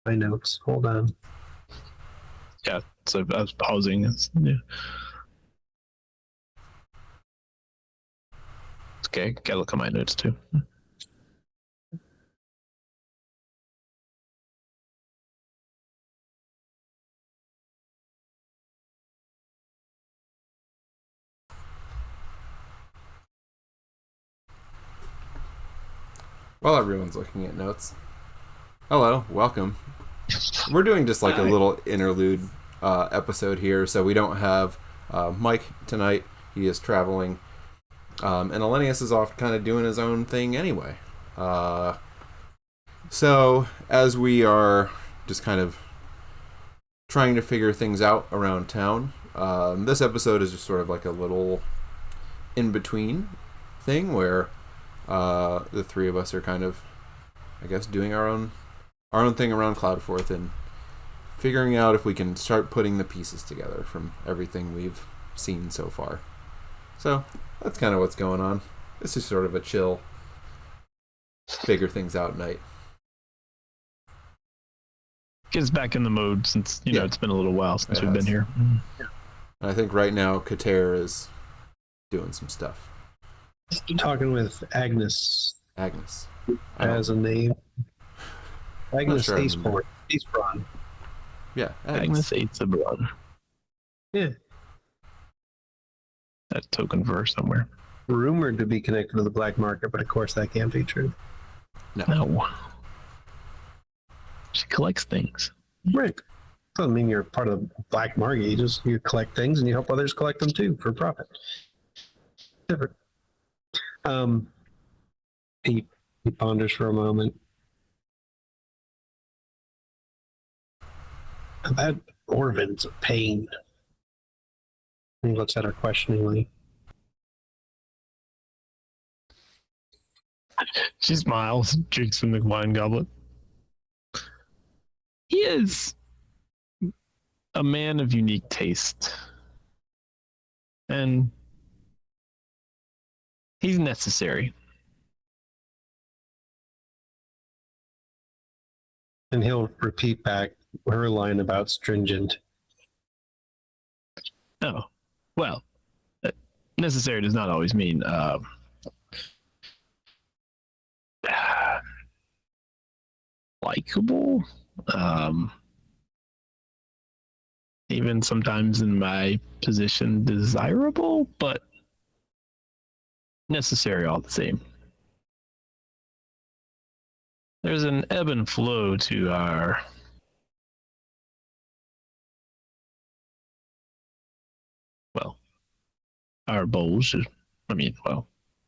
My notes. Hold on. Yeah, so I was pausing. Yeah. Okay, gotta look at my notes too. While everyone's looking at notes, hello, welcome. We're doing just like a little interlude episode here, so we don't have Mike tonight. He is traveling, and Ollenius is off kind of doing his own thing anyway. So as we are just kind of trying to figure things out around town, this episode is just sort of like a little in-between thing where the three of us are kind of, I guess, doing our own thing around Cloudforth and figuring out if we can start putting the pieces together from everything we've seen so far. So that's kind of what's going on. This is sort of a chill, figure things out night. Get us back in the mode since you know it's been a little while since we've been here. I think right now Kater is doing some stuff. Talking with Agnes. Agnes Has a name. Agnes sure Acebraun. Yeah, Agnes Acebraun. Yeah. That token verse somewhere. Rumored to be connected to the black market, but of course that can't be true. No. She collects things. Right. Doesn't mean you're part of the black market. You collect things and you help others collect them too for profit. Different. He ponders for a moment. That Orvin's a pain. He looks at her questioningly. She smiles, drinks from the wine goblet. He is a man of unique taste. And he's necessary. And he'll repeat back her line about stringent. Oh, well, necessary does not always mean likable. Even sometimes in my position, desirable, but necessary all the same. There's an ebb and flow to our bowls. I mean,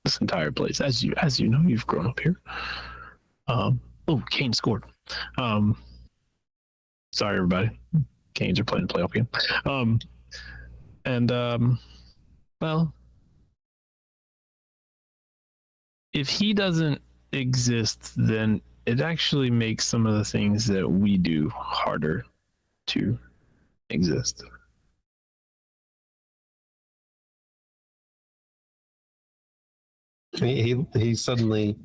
this entire place, as you know, you've grown up here. Kane scored. Sorry, everybody. Canes are playing a playoff game. If he doesn't exist, then it actually makes some of the things that we do harder to exist. He's suddenly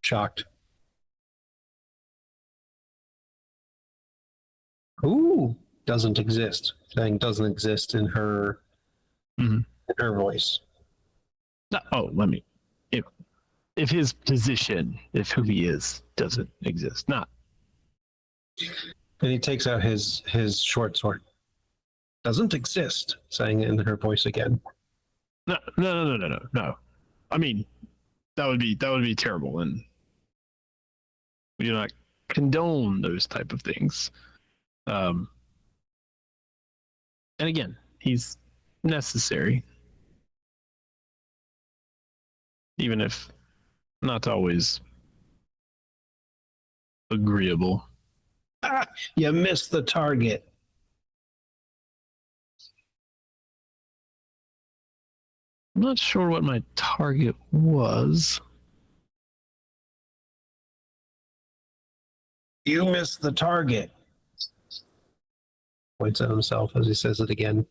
shocked. Who doesn't exist? Saying doesn't exist in her in her voice. If his position, if who he is, doesn't exist, not. And he takes out his short sword. Doesn't exist, saying it in her voice again. No. I mean, that would be terrible, and we do not condone those type of things. And again, he's necessary, even if not always agreeable. You missed the target. I'm not sure what my target was. You missed the target. Points at himself as he says it again.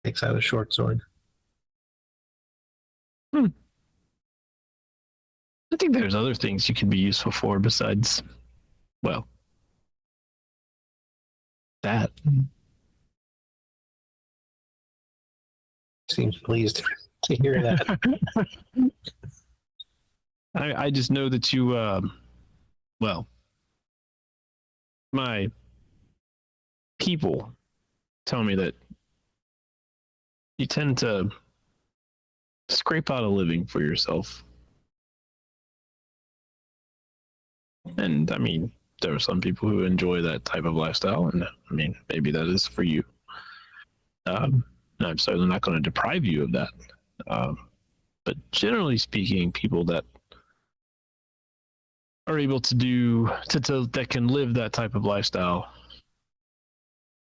Takes out a short sword. I think there's other things you can be useful for besides, well, that. Seems pleased to hear that. I just know that you, well, my people tell me that you tend to scrape out a living for yourself. And I mean, there are some people who enjoy that type of lifestyle, and I mean, maybe that is for you. And I'm certainly not going to deprive you of that. But generally speaking, people that are able to do that can live that type of lifestyle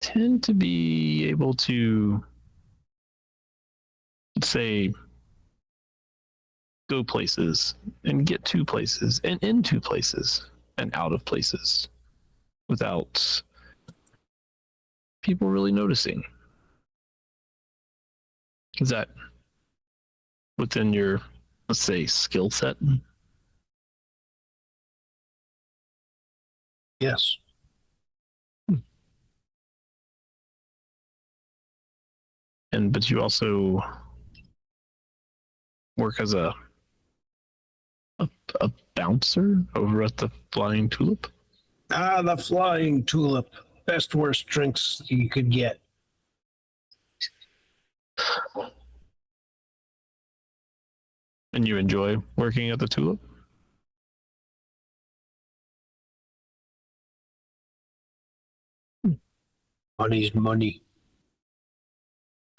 tend to be able to, let's say, go places and get to places and into places and out of places without people really noticing. Is that within your, let's say, skill set? Yes. But you also work as a bouncer over at the Flying Tulip? Ah, the Flying Tulip. Best worst drinks you could get. And you enjoy working at the Tulip? Money's money.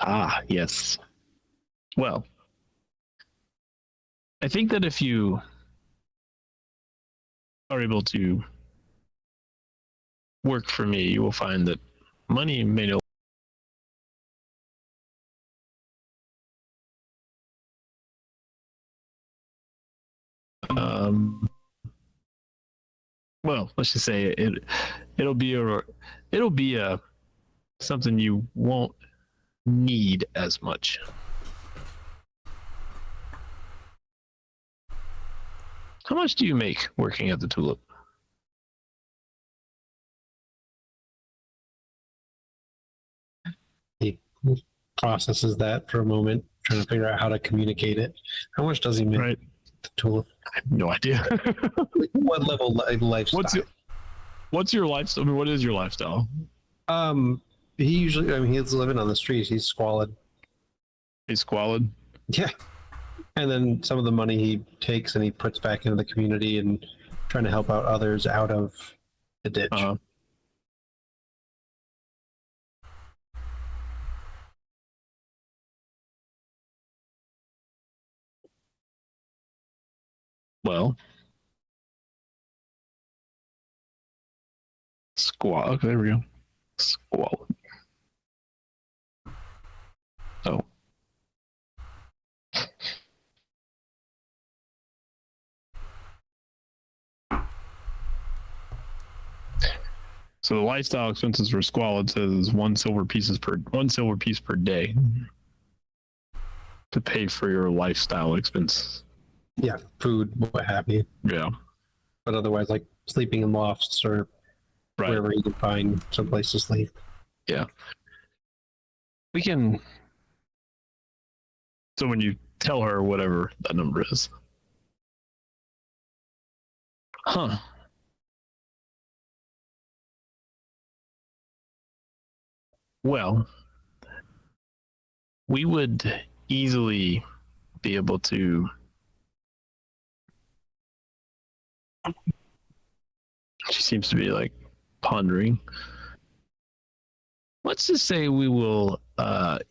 Ah, yes. Well, I think that if you are able to work for me, you will find that money may no. Well, let's just say it'll be a something you won't need as much. How much do you make working at the Tulip? He processes that for a moment, trying to figure out how to communicate it. How much does he make? Right. The Tulip. I have no idea. What level lifestyle? What's your lifestyle? I mean, what is your lifestyle? He usually, I mean, he's living on the streets. He's squalid. He's squalid. Yeah. And then some of the money he takes and he puts back into the community and trying to help out others out of the ditch. Uh-huh. Well, squalid. Okay, there we go. Squalid. Oh. So the lifestyle expenses for squalid says one silver piece per day to pay for your lifestyle expense. Yeah, food, what have you. Yeah. But otherwise, like sleeping in lofts or Right. wherever you can find some place to sleep. Yeah. We can. So when you tell her whatever that number is. Huh. Well, we would easily be able to. She seems to be like pondering. Let's just say we will.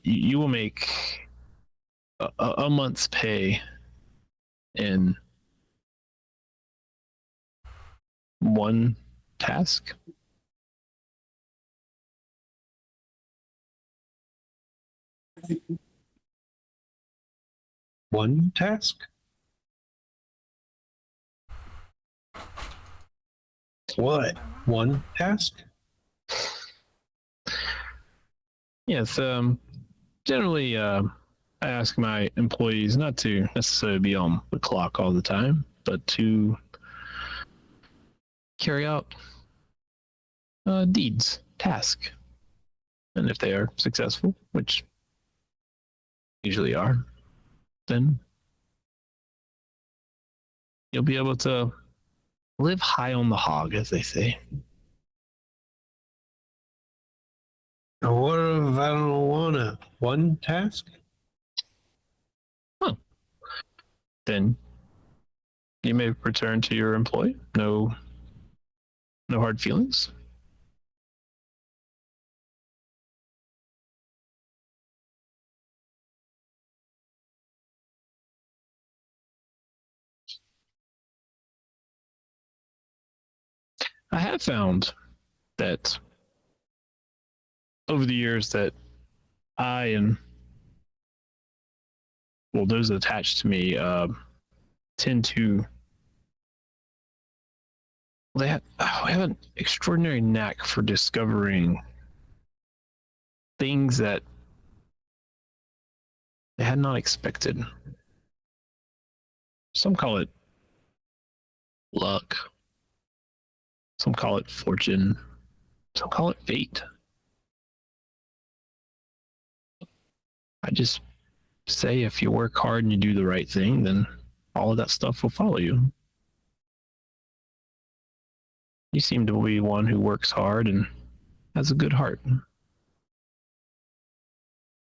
You will make a month's pay in one task. One task? What? One task? Yes. generally, I ask my employees not to necessarily be on the clock all the time, but to carry out deeds, tasks. And if they are successful, which usually are, then you'll be able to live high on the hog, as they say. What if I don't want one task? Then you may return to your employee. No hard feelings. I have found that over the years that I and those attached to me tend to we have an extraordinary knack for discovering things that they had not expected. Some call it luck. Some call it fortune. Some call it fate. I just say if you work hard and you do the right thing, then all of that stuff will follow you. You seem to be one who works hard and has a good heart.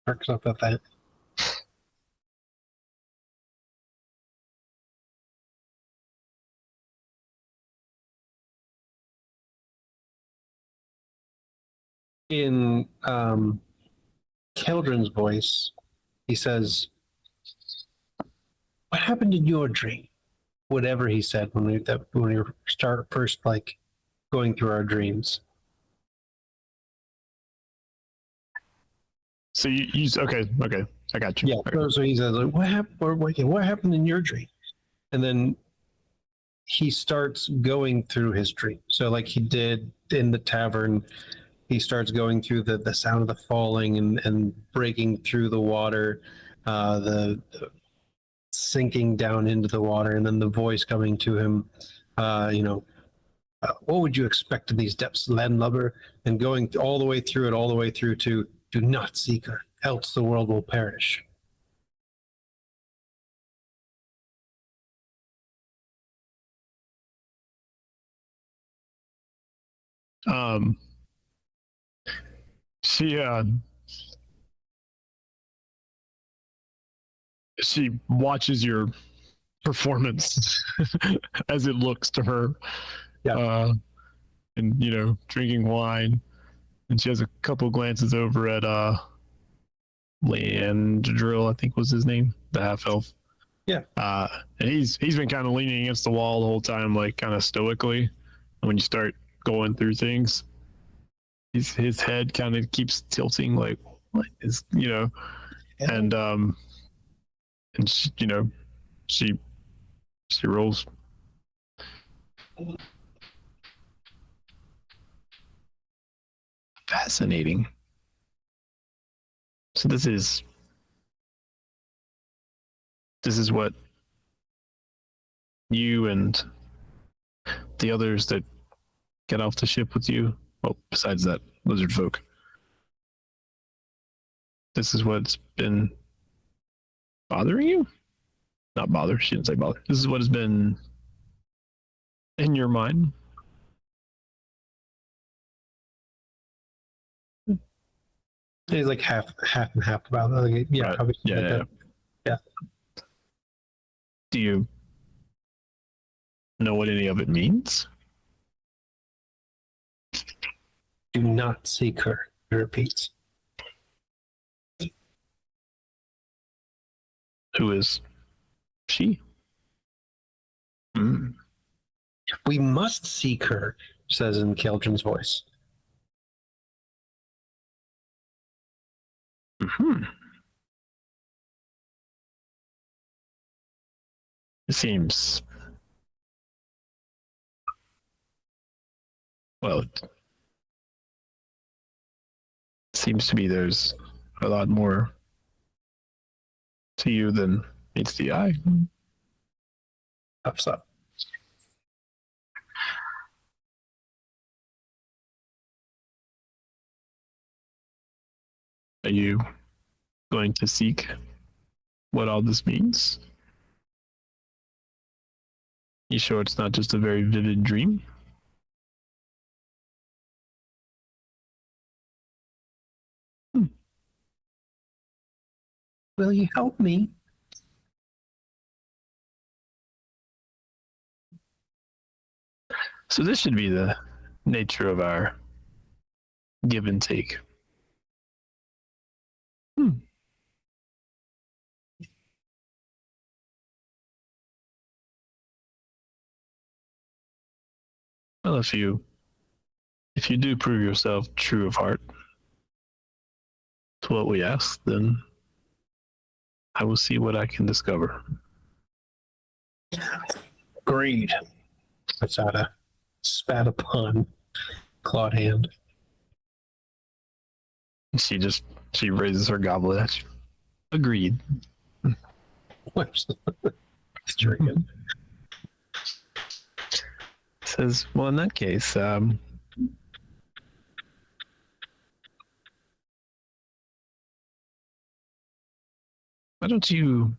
Mark's up at that. In Keldrin's voice, he says, "What happened in your dream?" Whatever he said when we start first, like going through our dreams. So you okay, I got you. Yeah. Okay. So he says, like, "What happened? What happened in your dream?" And then he starts going through his dream. So like he did in the tavern, he starts going through the sound of the falling and breaking through the water, the sinking down into the water, and then the voice coming to him, what would you expect in these depths, landlubber? And going all the way through it, all the way through to do not seek her, else the world will perish. She watches your performance as it looks to her. Yeah. And drinking wine, and she has a couple glances over at Landrill, I think was his name, the half elf. Yeah. And he's been kind of leaning against the wall the whole time, like kind of stoically. And when you start going through things, his head kind of keeps tilting, like what is Yeah. and she rolls. Fascinating. So this is what you and the others that get off the ship with you, well, besides that lizard folk, this is what's been bothering you? Not bother, she didn't say bother. This is what has been in your mind? He's like half and half about that. Like, yeah, Right. obviously. Yeah, like yeah. Do you know what any of it means? Do not seek her, he repeats. Who is she? Mm. We must seek her, says in Keldrin's voice. Mm-hmm. It seems, well, it seems to be there's a lot more to you than meets the eye. Ups up. Are you going to seek what all this means? You sure it's not just a very vivid dream? Will you help me? So this should be the nature of our give and take. Well, if you do prove yourself true of heart to what we ask, then I will see what I can discover. Greed. Puts out a spat upon clawed hand. She raises her goblet at you. Agreed. Whoops. It's drinking. Says, well, in that case, why don't you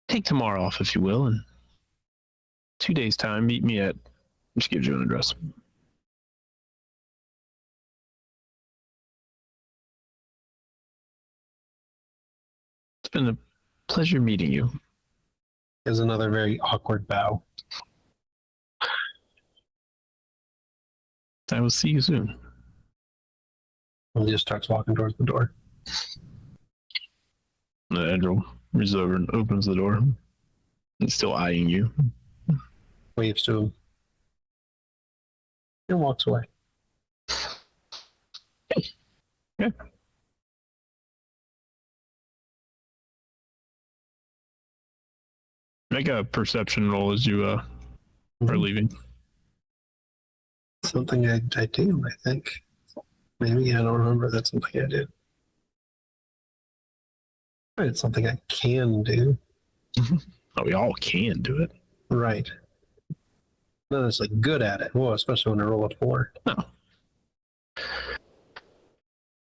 take tomorrow off, if you will, and 2 days' time, meet me at, she gives you an address. It's been a pleasure meeting you. There's another very awkward bow. I will see you soon. And he just starts walking towards the door. Andrew reaches over and opens the door. He's still eyeing you. Waves to him. And walks away. Yeah. Make a perception roll as you are leaving. Something I do, I think. Maybe I don't remember. That's something I did. It's something I can do. Oh, we all can do it. Right. Not necessarily good at it. Well, especially when I roll a 4. No.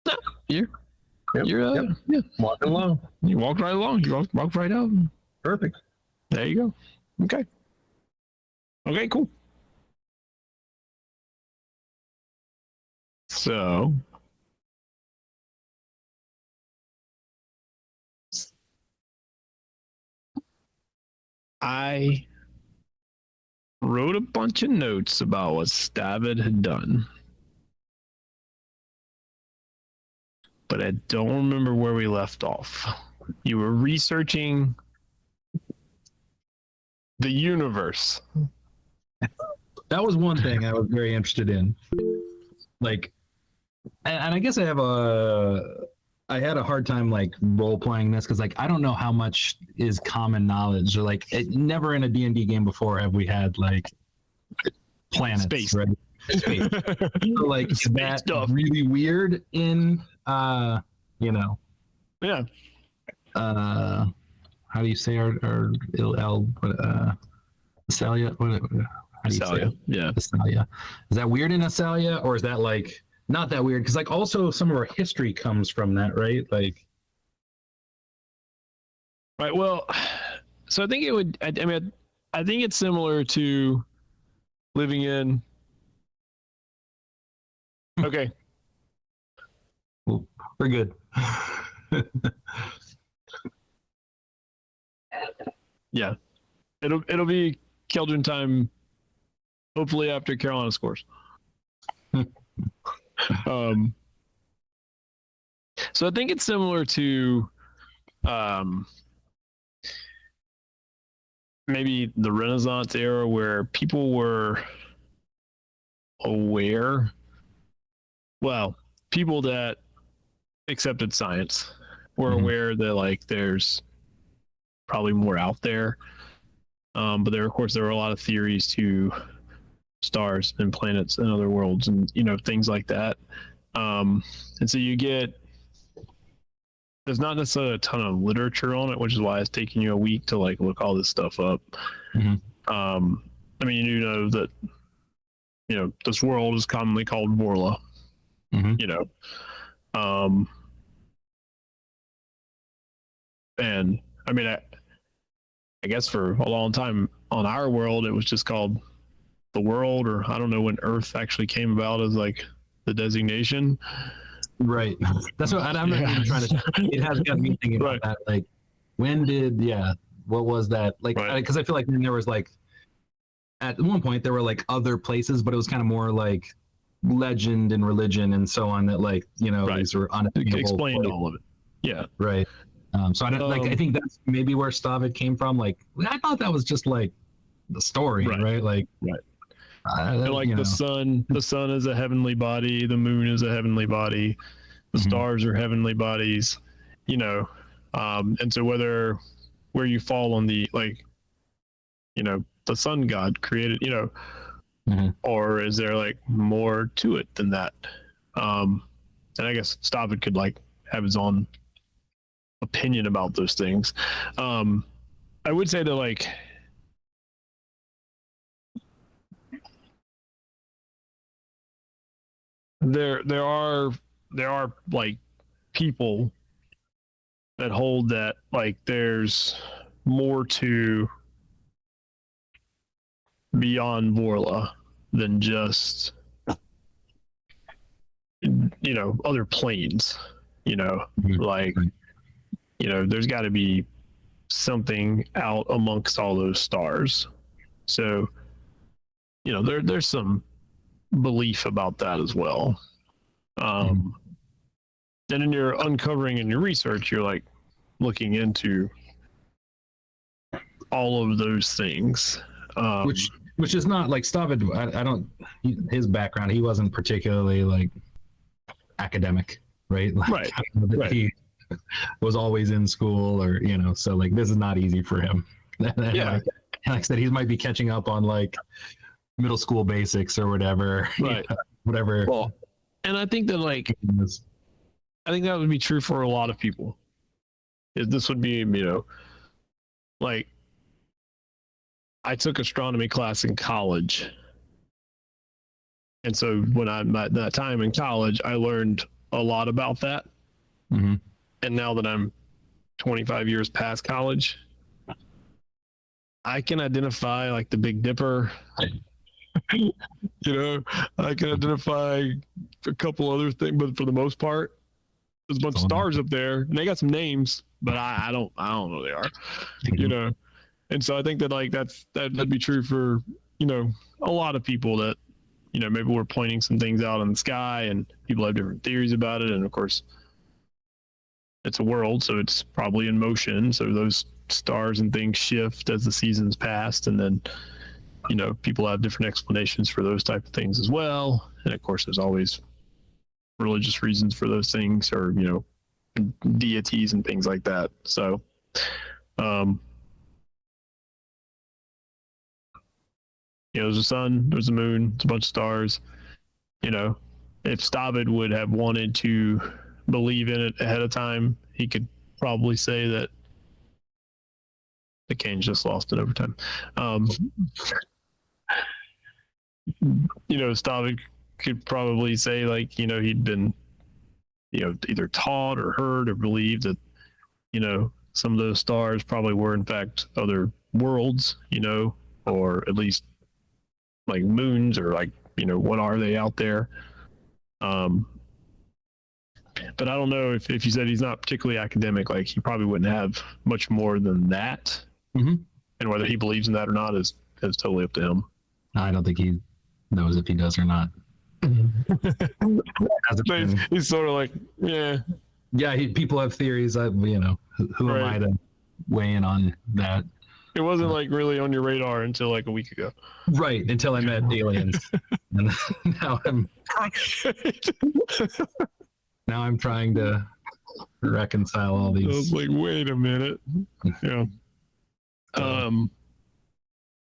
No, you're yeah. Walking along. You walked right along. You walked right out. Perfect. There you go. Okay. Okay, cool. So I wrote a bunch of notes about what Stavid had done, but I don't remember where we left off. You were researching the universe. That was one thing I was very interested in. Like, and I guess I had a hard time like role playing this because like I don't know how much is common knowledge or like never in a D&D game before have we had like planets, Space. right? Space. So, like is that stuff. really weird in you know Yeah. how do you say our Asalia? What how do you say Asalia. it? Yeah. Asalia. Is that weird in Asalia, or is that like not that weird? Because like also some of our history comes from that, right? Like, Right. Well, so I think it would. I mean, I think it's similar to living in. Okay. we're good. Yeah. It'll be Keldrin time. Hopefully after Carolina scores. So I think it's similar to maybe the Renaissance era where people were aware. Well, people that accepted science were aware that like there's probably more out there. But there, of course, there were a lot of theories to stars and planets and other worlds and, you know, things like that. And so you get there's not necessarily a ton of literature on it, which is why it's taking you a week to like look all this stuff up. I mean, you know that, you know, this world is commonly called Vorla, you know, and I mean, I guess for a long time on our world, it was just called the world, or I don't know when Earth actually came about as like the designation. Right. That's what I'm not even trying to. It has got me thinking about that. Like, when did what was that? Like, because I feel like there was like at one point there were like other places, but it was kind of more like legend and religion and so on. That like these were unattainable. Explained all of it. Yeah. Right. So I don't I think that's maybe where Stavid came from. Like, I thought that was just like the story, right? Like, like the sun is a heavenly body, the moon is a heavenly body, the stars are heavenly bodies, and so where you fall on the the sun god created, or is there like more to it than that? And I guess Stavid could like have his own opinion about those things. I would say that like there are like people that hold that like there's more to beyond Vorla than just other planes, like there's got to be something out amongst all those stars. So there's some belief about that as well. And in your uncovering in your research, you're like looking into all of those things, which is not like Stavid. I don't his background, he wasn't particularly like academic, right? Like, he was always in school, or so like this is not easy for him. Like I said, he might be catching up on like middle school basics or whatever, whatever. Well, and I think that like I think that would be true for a lot of people. This would be like I took astronomy class in college, and so when I'm at that time in college, I learned a lot about that. And now that I'm 25 years past college, I can identify like the Big Dipper. I can identify a couple other things, but for the most part, there's a bunch of stars up there, and they got some names, but I don't know who they are. And so I think that like that'd be true for a lot of people that maybe we're pointing some things out in the sky, and people have different theories about it, and of course it's a world, so it's probably in motion, so those stars and things shift as the seasons pass, and then people have different explanations for those type of things as well. And of course there's always religious reasons for those things, or deities and things like that. So there's a sun, there's a moon, there's a bunch of stars. If Stavid would have wanted to believe in it ahead of time, he could probably say that the Canes just lost in overtime. Stavid could probably say like, he'd been, either taught or heard or believed that, some of those stars probably were in fact other worlds, or at least like moons, or like, what are they out there? But I don't know if you said he's not particularly academic, like he probably wouldn't have much more than that. And whether he believes in that or not is totally up to him. I don't think he knows if he does or not. He's sort of like, yeah. People have theories. Who am I to weigh in on that? It wasn't like really on your radar until like a week ago. Right, until I met aliens. And now I'm trying to reconcile all these. I was like, wait a minute. Yeah.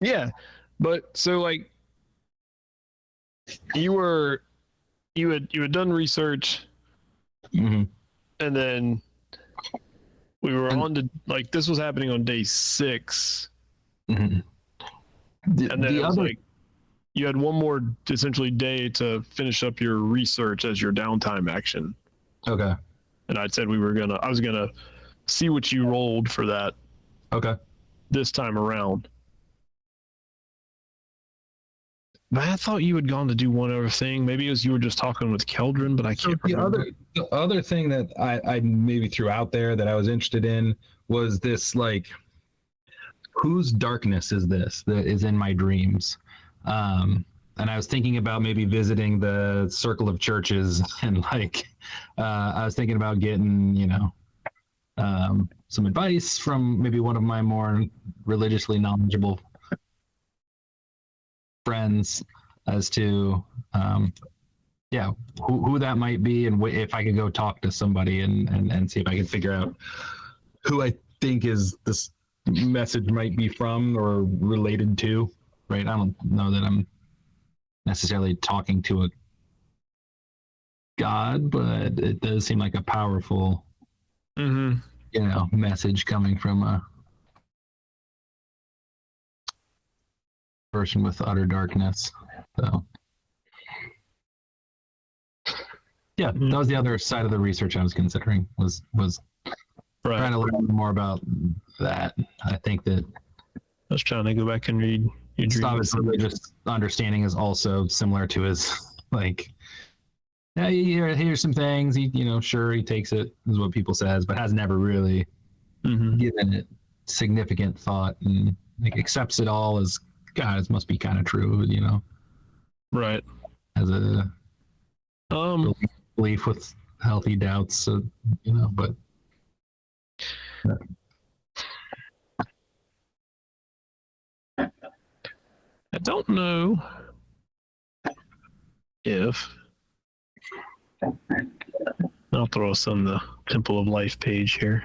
Yeah. But so like you had done research, and then we were on to like this was happening on day 6, Mhm. The, and then the it was other like you had one more essentially day to finish up your research as your downtime action. okay, And I said I was gonna see what you rolled for that okay. this time around. But I thought you had gone to do one other thing. Maybe it was you were just talking with Keldrin, but I So can't remember. the other thing that I maybe threw out there that I was interested in was this, like, whose darkness is this that is in my dreams? And I was thinking about maybe visiting the circle of churches and like I was thinking about getting, some advice from maybe one of my more religiously knowledgeable friends as to yeah, who that might be, and if I could go talk to somebody and see if I can figure out who I think is this message might be from or related to. Right? I don't know that I'm necessarily talking to a god, but it does seem like a powerful, message coming from a person with utter darkness. So. Yeah, that was the other side of the research I was considering was Right. trying to learn more about that. I think that I was trying to go back and read your Stavis' dreams. religious understanding is also similar to his, like, yeah, here's some things. He, sure, he takes it, is what people says, but has never really given it significant thought and like accepts it all as God. It must be kind of true, Right. as a belief with healthy doubts. So, but. I don't know if I'll throw us on the Temple of Life page here.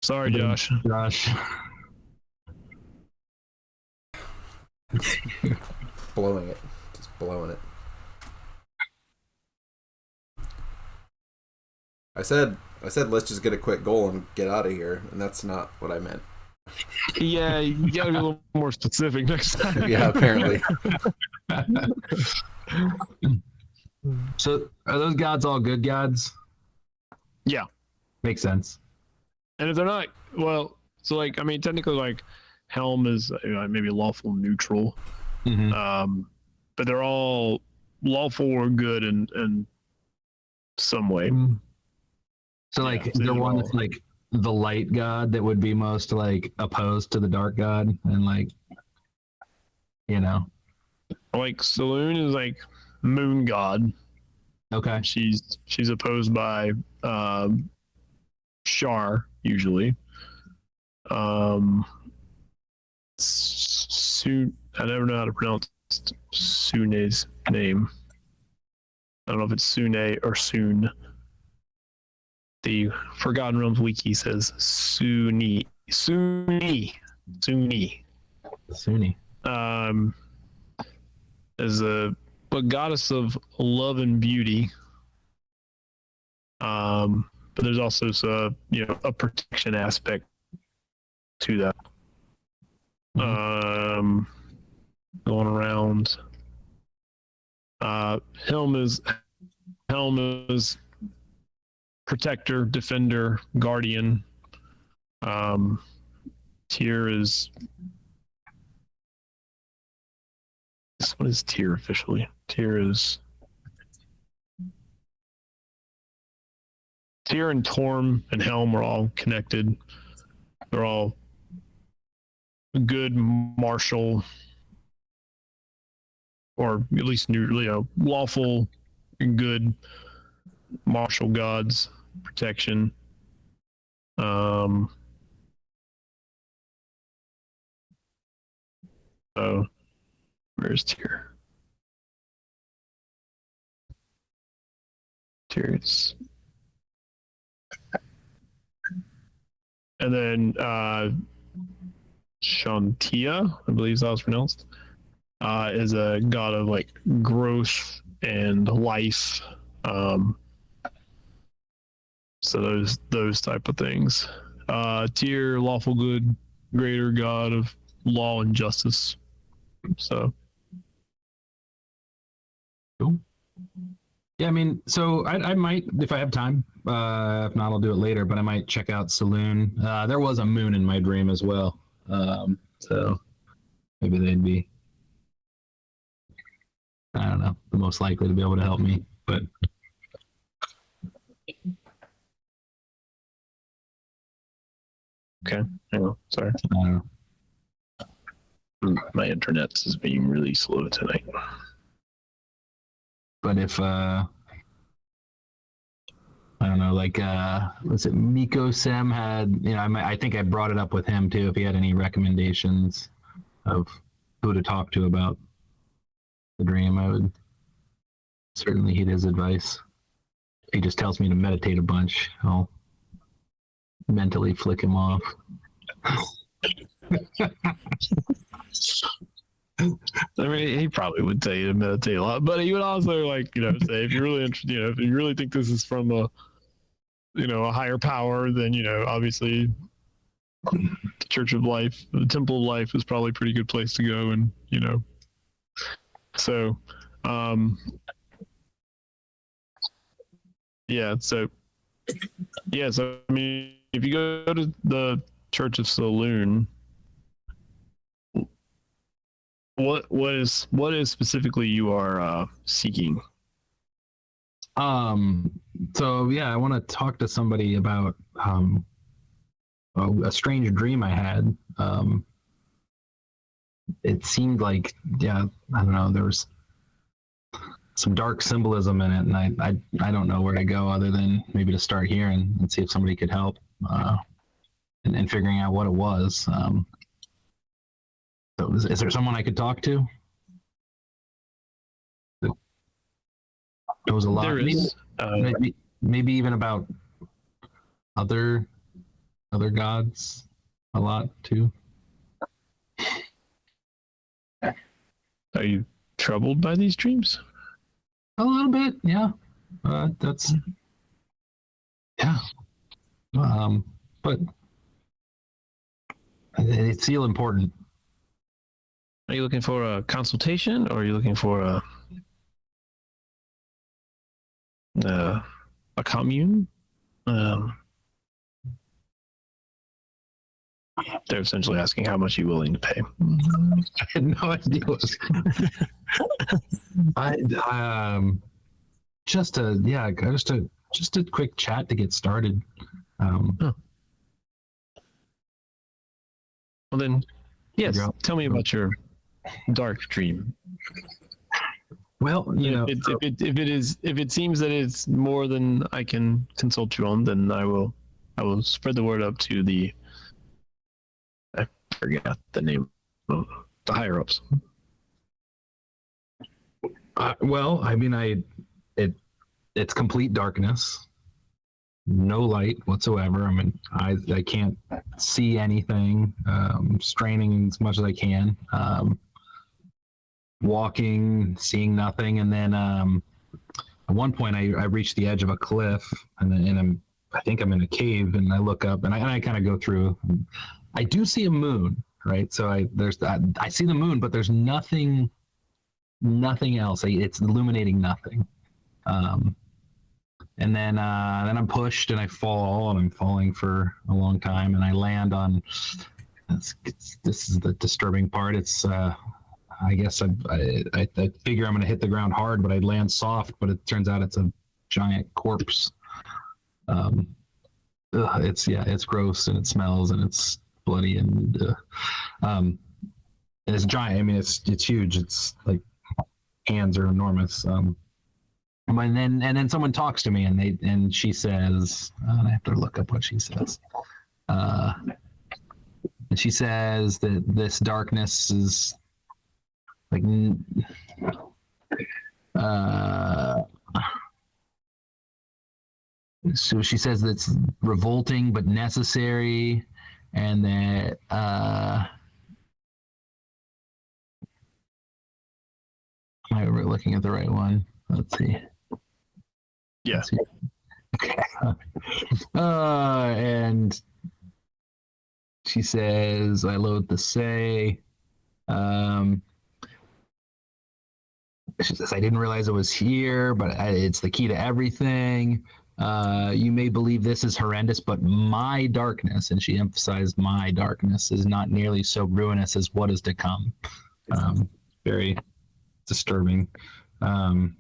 Sorry, Josh. Blowing it. Just blowing it. I said let's just get a quick goal and get out of here, and that's not what I meant. Yeah, you gotta be a little more specific next time. Yeah, apparently. So are those gods all good gods? Yeah. Makes sense. And if they're not, well, so like, I mean, technically, like, Helm is maybe lawful neutral, but they're all lawful or good in some way. So like, Yeah, is there one all... that's like the light god that would be most like opposed to the dark god, and like, like Saloon is like moon god. Okay. She's opposed by Shar usually. I never know how to pronounce Sune's name. I don't know if it's Sune or Soon. The Forgotten Realms wiki says Suni. Is a goddess of love and beauty. But there's also a protection aspect to that. Going around. Helm is protector, defender, guardian. Tyr is, what is Tyr officially? Tyr and Torm and Helm are all connected. They're all good martial, or at least lawful and good martial gods, protection. So where's Tyr? Tyr's. And then Shantia, I believe that was pronounced, is a god of like growth and life. So those type of things. Tier, lawful good, greater god of law and justice. So Cool. Yeah, I mean, so I might, if I have time. If not, I'll do it later. But I might check out Saloon. There was a moon in my dream as well. So maybe they'd be, I don't know, the most likely to be able to help me. But Okay. Oh, sorry. I don't know. My internet is being really slow tonight. But if I don't know, like was it Miko Sem had, I think I brought it up with him too, if he had any recommendations of who to talk to about the dream. I would certainly heed his advice. He just tells me to meditate a bunch. I'll mentally flick him off. I mean, he probably would tell you to meditate a lot, but he would also, like, say if you're really interested, if you really think this is from a higher power, then obviously the Church of Life, the Temple of Life, is probably a pretty good place to go, and so so I mean, if you go to the Church of Saloon, what is specifically you are seeking? So yeah, I want to talk to somebody about a strange dream I had. It seemed like, I don't know, there was some dark symbolism in it, and I don't know where to go other than maybe to start here and see if somebody could help and figuring out what it was. So is there someone I could talk to? Knows a lot. There is. Maybe even about other gods a lot too. Are you troubled by these dreams? A little bit, yeah. That's yeah. But they feel important. Are you looking for a consultation, or are you looking for a commune? They're essentially asking how much you're willing to pay. I had no idea what was just a quick chat to get started. Well then, yes. Tell me about your dark dream. Well, if it seems that it's more than I can consult you on, then I will spread the word up to the, I forget the name of the higher ups. Well, I mean, it's complete darkness, no light whatsoever. I mean, I can't see anything. Straining as much as I can. Walking, seeing nothing, and then at one point I reached the edge of a cliff, and I think I'm in a cave, and I look up, and I kind of go through. I do see a moon, right? So I see the moon, but there's nothing else. It's illuminating nothing. And then I'm pushed, and I fall, and I'm falling for a long time, and I land on. This is the disturbing part. It's I guess I figure I'm going to hit the ground hard, but I land soft. But it turns out it's a giant corpse. It's gross, and it smells, and it's bloody, and it's giant. I mean, it's huge. It's like hands are enormous. And then someone talks to me, and she says, I have to look up what she says. And she says that this darkness is like so she says that's revolting but necessary, and that am I looking at the right one? Let's see. Yeah. Let's see. Okay. And she says, I loathe to say, she says, I didn't realize it was here, but it's the key to everything. You may believe this is horrendous, but my darkness, and she emphasized my darkness, is not nearly so ruinous as what is to come. Very disturbing. And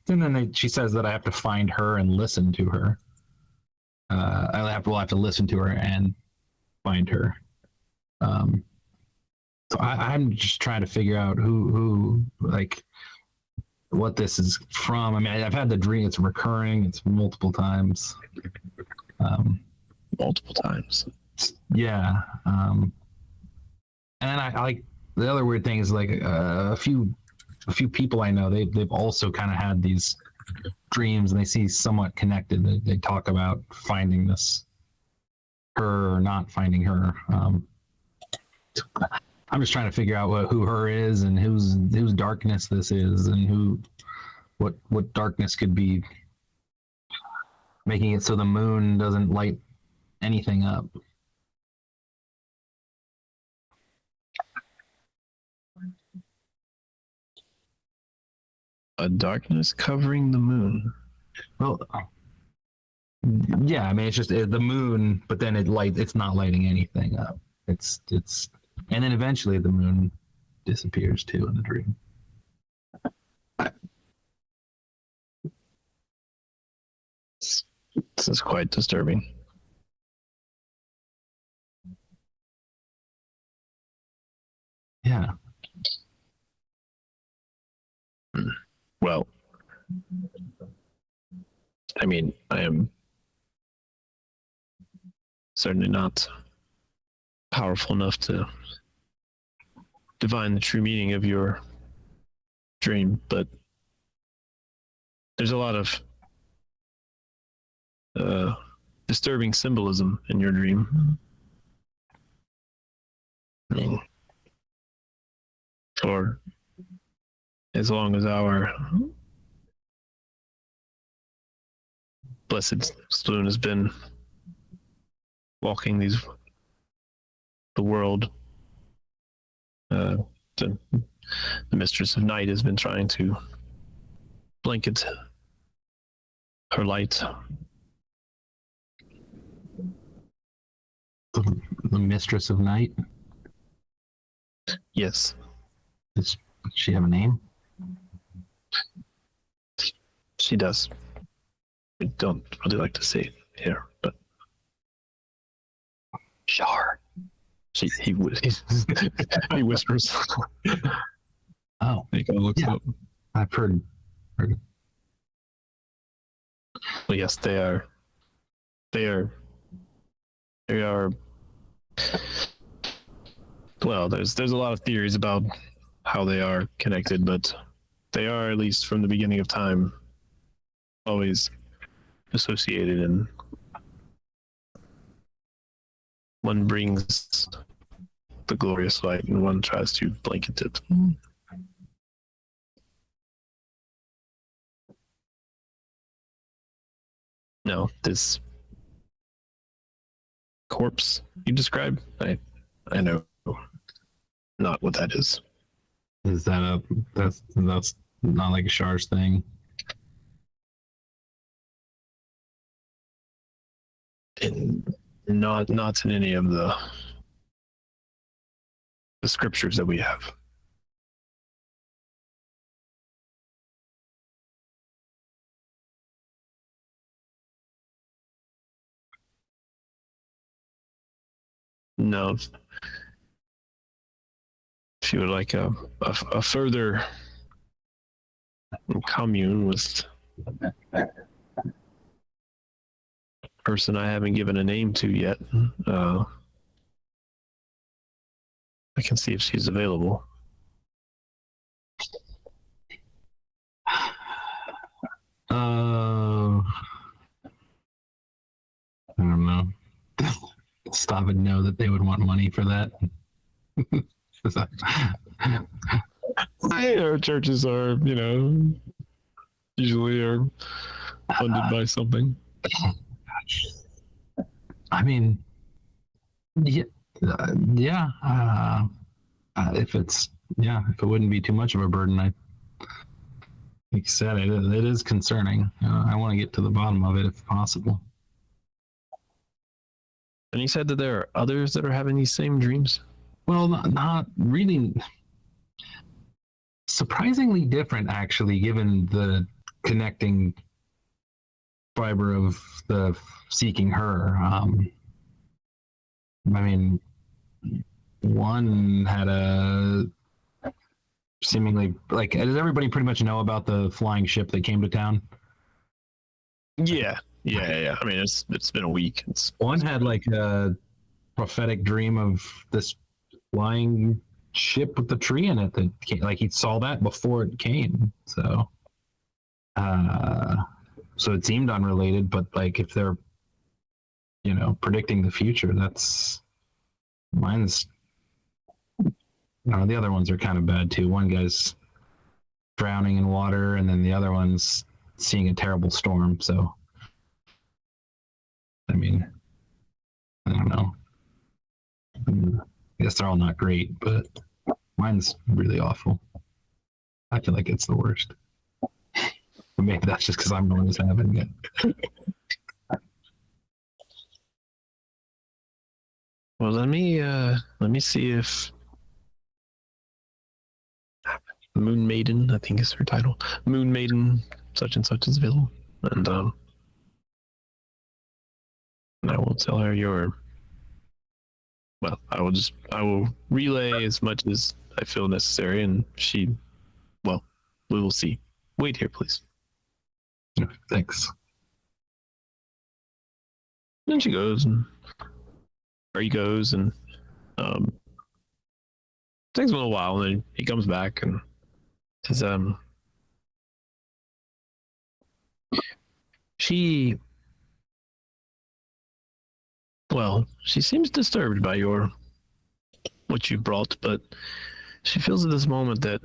then she says that I have to find her and listen to her. We'll have to listen to her and find her. So I'm just trying to figure out who like what this is from. I mean, I've had the dream. It's recurring. It's multiple times. Multiple times. Yeah. And then I like the other weird thing is like a few people I know they've also kind of had these dreams and they see somewhat connected. They talk about finding her or not finding her. I'm just trying to figure out who her is and whose darkness this is and what darkness could be making it so the moon doesn't light anything up. A darkness covering the moon. Well, yeah, I mean it's just the moon, but then it's not lighting anything up. It's and then eventually the moon disappears too in the dream. This is quite disturbing. Yeah. Well, I mean, I am certainly not powerful enough to divine the true meaning of your dream, but there's a lot of disturbing symbolism in your dream. I mean, for as long as our blessed spoon has been walking the world, the mistress of night has been trying to blanket her light. The mistress of night. Yes. Does she have a name? She does. I don't really like to say it here, but Sure. he he whispers. Oh, He kind of looks yeah. up. I've heard. Well, yes, they are. Well, there's a lot of theories about how they are connected, but they are, at least from the beginning of time, always associated, and one brings the glorious light and one tries to blanket it. No, this corpse you described, I know not what that is. Is that that's not like a Shar's thing? And not in any of the scriptures that we have. No. If you would like a further commune with a person I haven't given a name to yet, I can see if she's available. I don't know. Stop and know that they would want money for that. Our churches are, usually are funded by something. I mean, yeah, yeah. If it wouldn't be too much of a burden, like you said, it is concerning. I want to get to the bottom of it if possible. And you said that there are others that are having these same dreams? Well, not really. Surprisingly different, actually, given the connecting fiber of the seeking her. I mean, one had a seemingly like. Does everybody pretty much know about the flying ship that came to town? Yeah. I mean, it's been a week. One had like a prophetic dream of this flying ship with the tree in it that came, like he saw that before it came. So it seemed unrelated, but like if they're predicting the future, that's mine's. The other ones are kind of bad too. One guy's drowning in water, and then the other one's seeing a terrible storm. So, I mean, I don't know. I guess they're all not great, but mine's really awful. I feel like it's the worst. But maybe that's just because I'm the one who's having it. Well, let me see if Moon Maiden, I think is her title. Moon Maiden, such and such is available, and I will tell her your. Well, I will relay as much as I feel necessary, and we will see. Wait here, please. Thanks. Then she goes, or he goes, and takes him a little while, and then he comes back and says, she seems disturbed by what you brought, but she feels at this moment that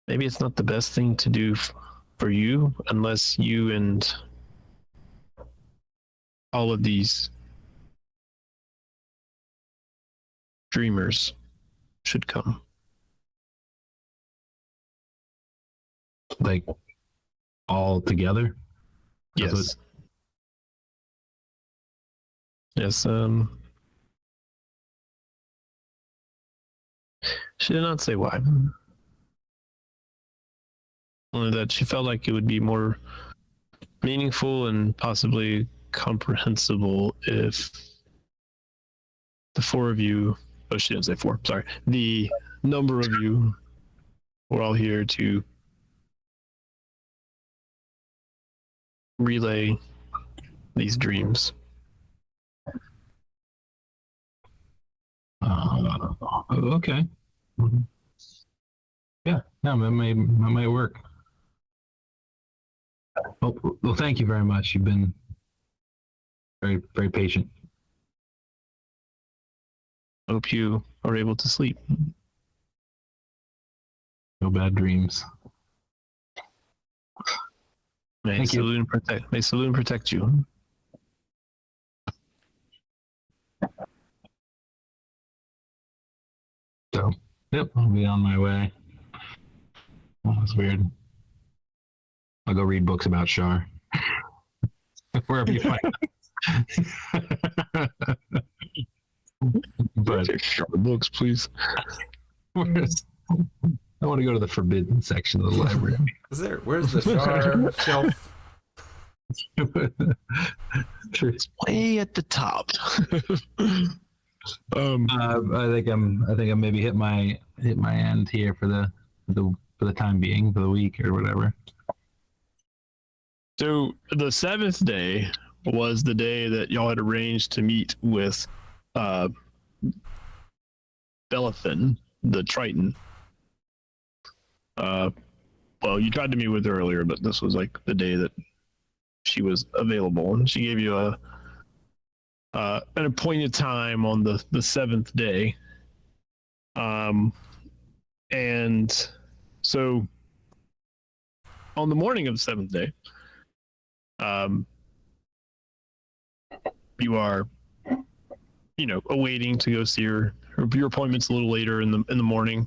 maybe it's not the best thing to do for you unless you and all of these dreamers should come. Like all together? Yes. Yes, she did not say why. Only that she felt like it would be more meaningful and possibly comprehensible if the four of you, oh, she didn't say four, sorry, the number of you were all here to relay these dreams. Okay. Mm-hmm. Yeah, no, that might work. Oh, well, thank you very much. You've been very, very patient. I hope you are able to sleep. No bad dreams. May Saloon protect you. So, yep, I'll be on my way. Oh, that's weird. I'll go read books about Shar. Wherever you find But Shar books, please. I want to go to the forbidden section of the library. Where's the Shar shelf? It's way at the top. I think I'm maybe hit my end here for the time being, for the week or whatever. So the seventh day was the day that y'all had arranged to meet with Bellathan, the Triton. Well, you tried to meet with her earlier, but this was like the day that she was available, and she gave you an appointed time on the seventh day. And so on the morning of the seventh day, you are, awaiting to go see your appointment's a little later in the morning.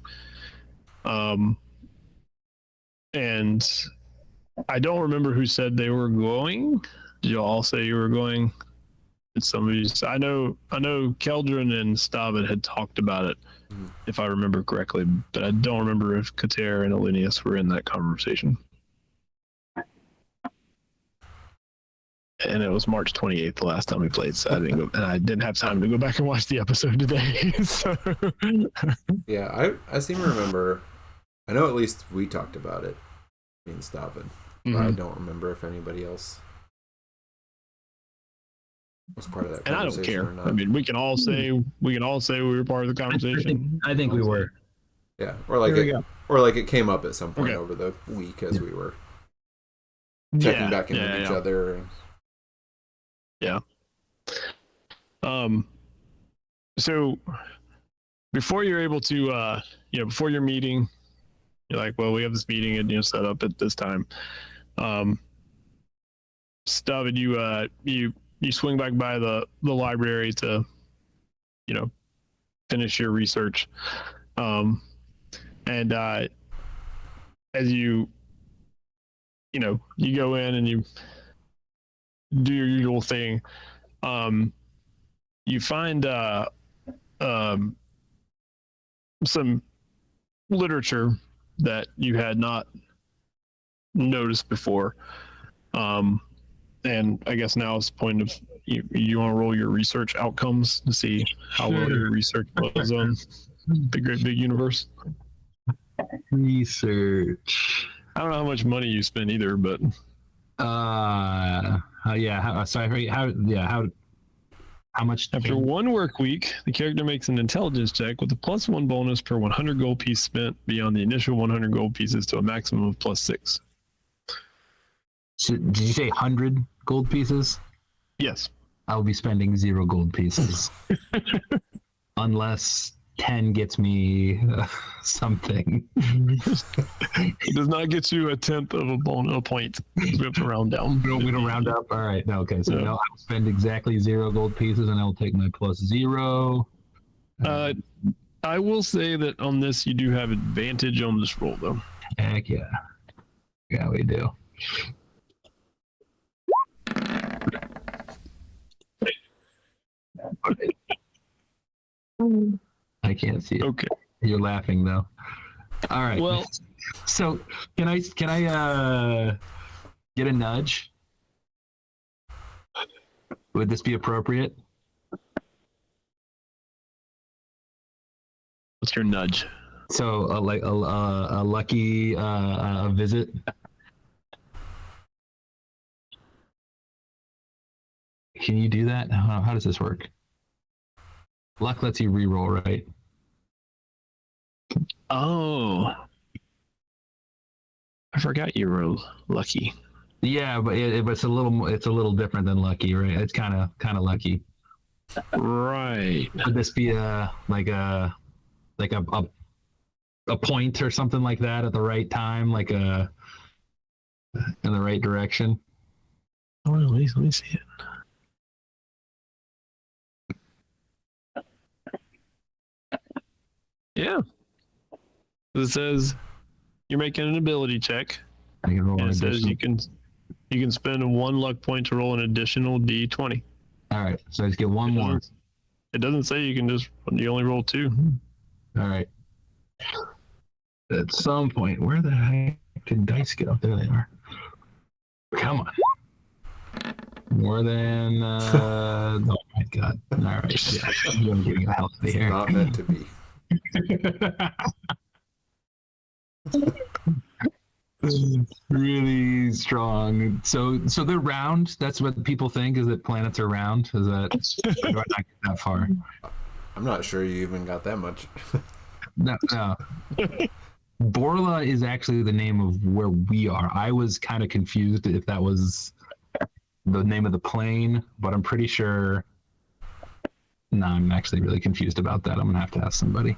And I don't remember who said they were going. Did you all say you were going? Did somebody? I know Keldrin and Stavid had talked about it, if I remember correctly, but I don't remember if Kater and Ollenius were in that conversation. And it was March 28th the last time we played, so I didn't go, and I didn't have time to go back and watch the episode today. So Yeah, I seem to remember. I know at least we talked about it, me and Stavid. I don't remember if anybody else was part of that and I don't conversation care. or not. I mean, we can all say we were part of the conversation. I think we were. Yeah, or like There we go. it came up at some point over the week as we were checking back in with each other. And... Yeah. So before you're able to, before your meeting, you're like, well, we have this meeting and set up at this time. Stavid, you swing back by the library to, finish your research. And as you go in and you do your usual thing, you find some literature that you had not noticed before. And I guess now is the point of you want to roll your research outcomes to see how well your research was on the great big universe. Research. I don't know how much money you spend either, but how much? after one work week, the character makes an intelligence check with a +1 bonus per 100 gold piece spent beyond the initial 100 gold pieces to a maximum of +6. So, did you say 100 gold pieces? Yes. I'll be spending 0 gold pieces. Unless 10 gets me something. It does not get you a tenth of a point. We have to round down. We don't round up? All right. No, okay. So no, I'll spend exactly 0 gold pieces and I'll take my +0. I will say that on this, you do have advantage on this roll, though. Heck yeah. Yeah, we do. I can't see it. Okay. You're laughing though. All right. Well, so can I get a nudge? Would this be appropriate? what's your nudge? So like a lucky visit. Can you do that? How does this work? Luck lets you reroll, right? Oh, I forgot you were lucky. Yeah, but it's a little different than lucky, right? It's kind of lucky. Right. Would this be a point or something like that at the right time, like in the right direction? Oh, let me see it. Yeah. It says you're making an ability check. I can roll And an it says additional. you can spend 1 luck point to roll an additional D20. All right, so I just get one more. It doesn't say you only roll 2. All right. At some point, where the heck did dice go? There they are. Come on. More than oh my god. All right. Yeah. I'm getting the hell out of here. Not meant to be. Really strong. So they're round. That's what people think, is that planets are round. Is that or do I not get that far? I'm not sure you even got that much. No. Borla is actually the name of where we are. I was kind of confused if that was the name of the plane, but I'm pretty sure. No, I'm actually really confused about that. I'm gonna have to ask somebody.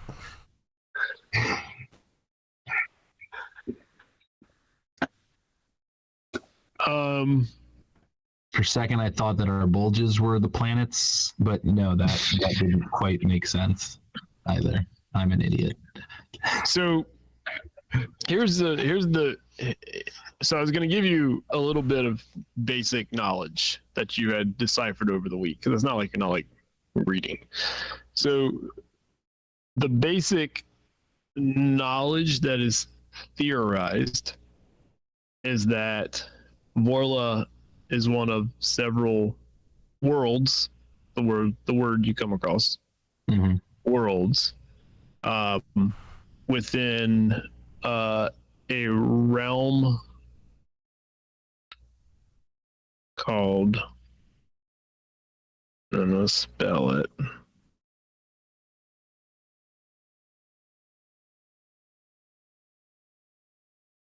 For a second, I thought that our bulges were the planets, but no, that didn't quite make sense either. I'm an idiot. So here's the so I was going to give you a little bit of basic knowledge that you had deciphered over the week, because it's not like you're not like reading. So the basic knowledge that is theorized is that Vorla is one of several worlds, the word you come across, worlds, within a realm called, I don't know, spell it.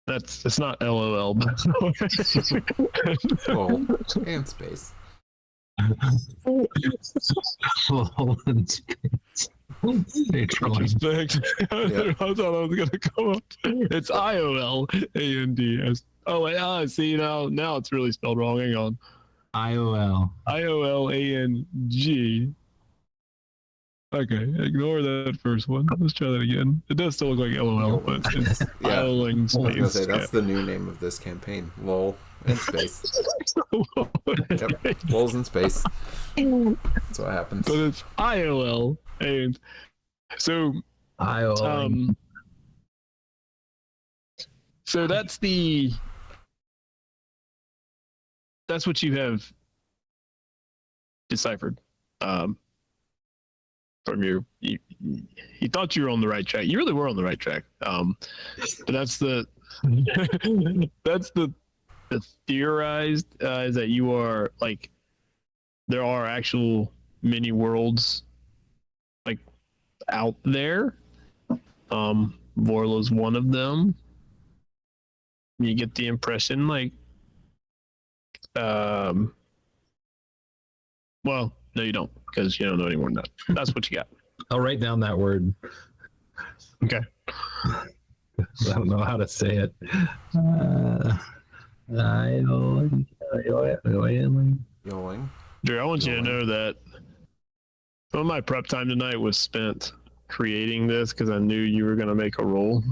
It's not LOL, but Lol and space. Lol and space. Respect. I thought I was gonna come up. It's IOLAND. Oh, see now it's really spelled wrong. Hang on. IOLANG. Okay, ignore that first one. Let's try that again. It does still look like LOL, but it's Yeah. IOLANG I was gonna space. say that's the new name of this campaign. Lol and space. Yep. Lols in space. That's what happens. But it's IOL, and so so that's what you have deciphered from you thought you were on the right track. You really were on the right track, but that's the theorized is that you are like, there are actual mini worlds like out there. Vorla's one of them. You get the impression like well, no you don't, because you don't know any more than that. That's what you got. I'll write down that word. Okay. I don't know how to say it. Yoling. Drew, I want you to know that some of my prep time tonight was spent creating this because I knew you were going to make a roll.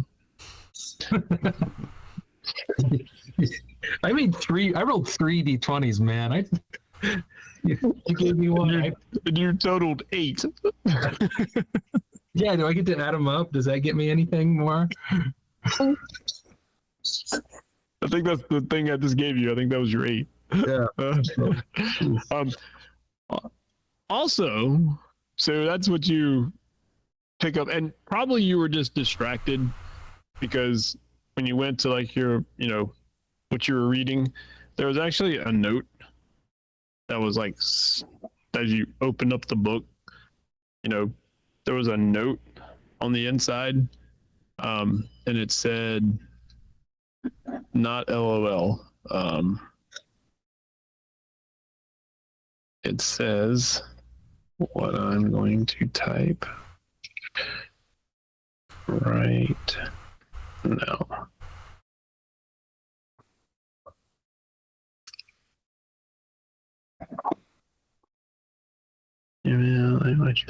I rolled 3 d20s, man. You gave me one. You totaled 8. Yeah, do I get to add them up? Does that get me anything more? I think that's the thing I just gave you. I think that was your 8. Yeah. Also, so that's what you pick up, and probably you were just distracted because when you went to like your, what you were reading, there was actually a note that was like, as you opened up the book, there was a note on the inside, and it said, not LOL. It says what I'm going to type right now.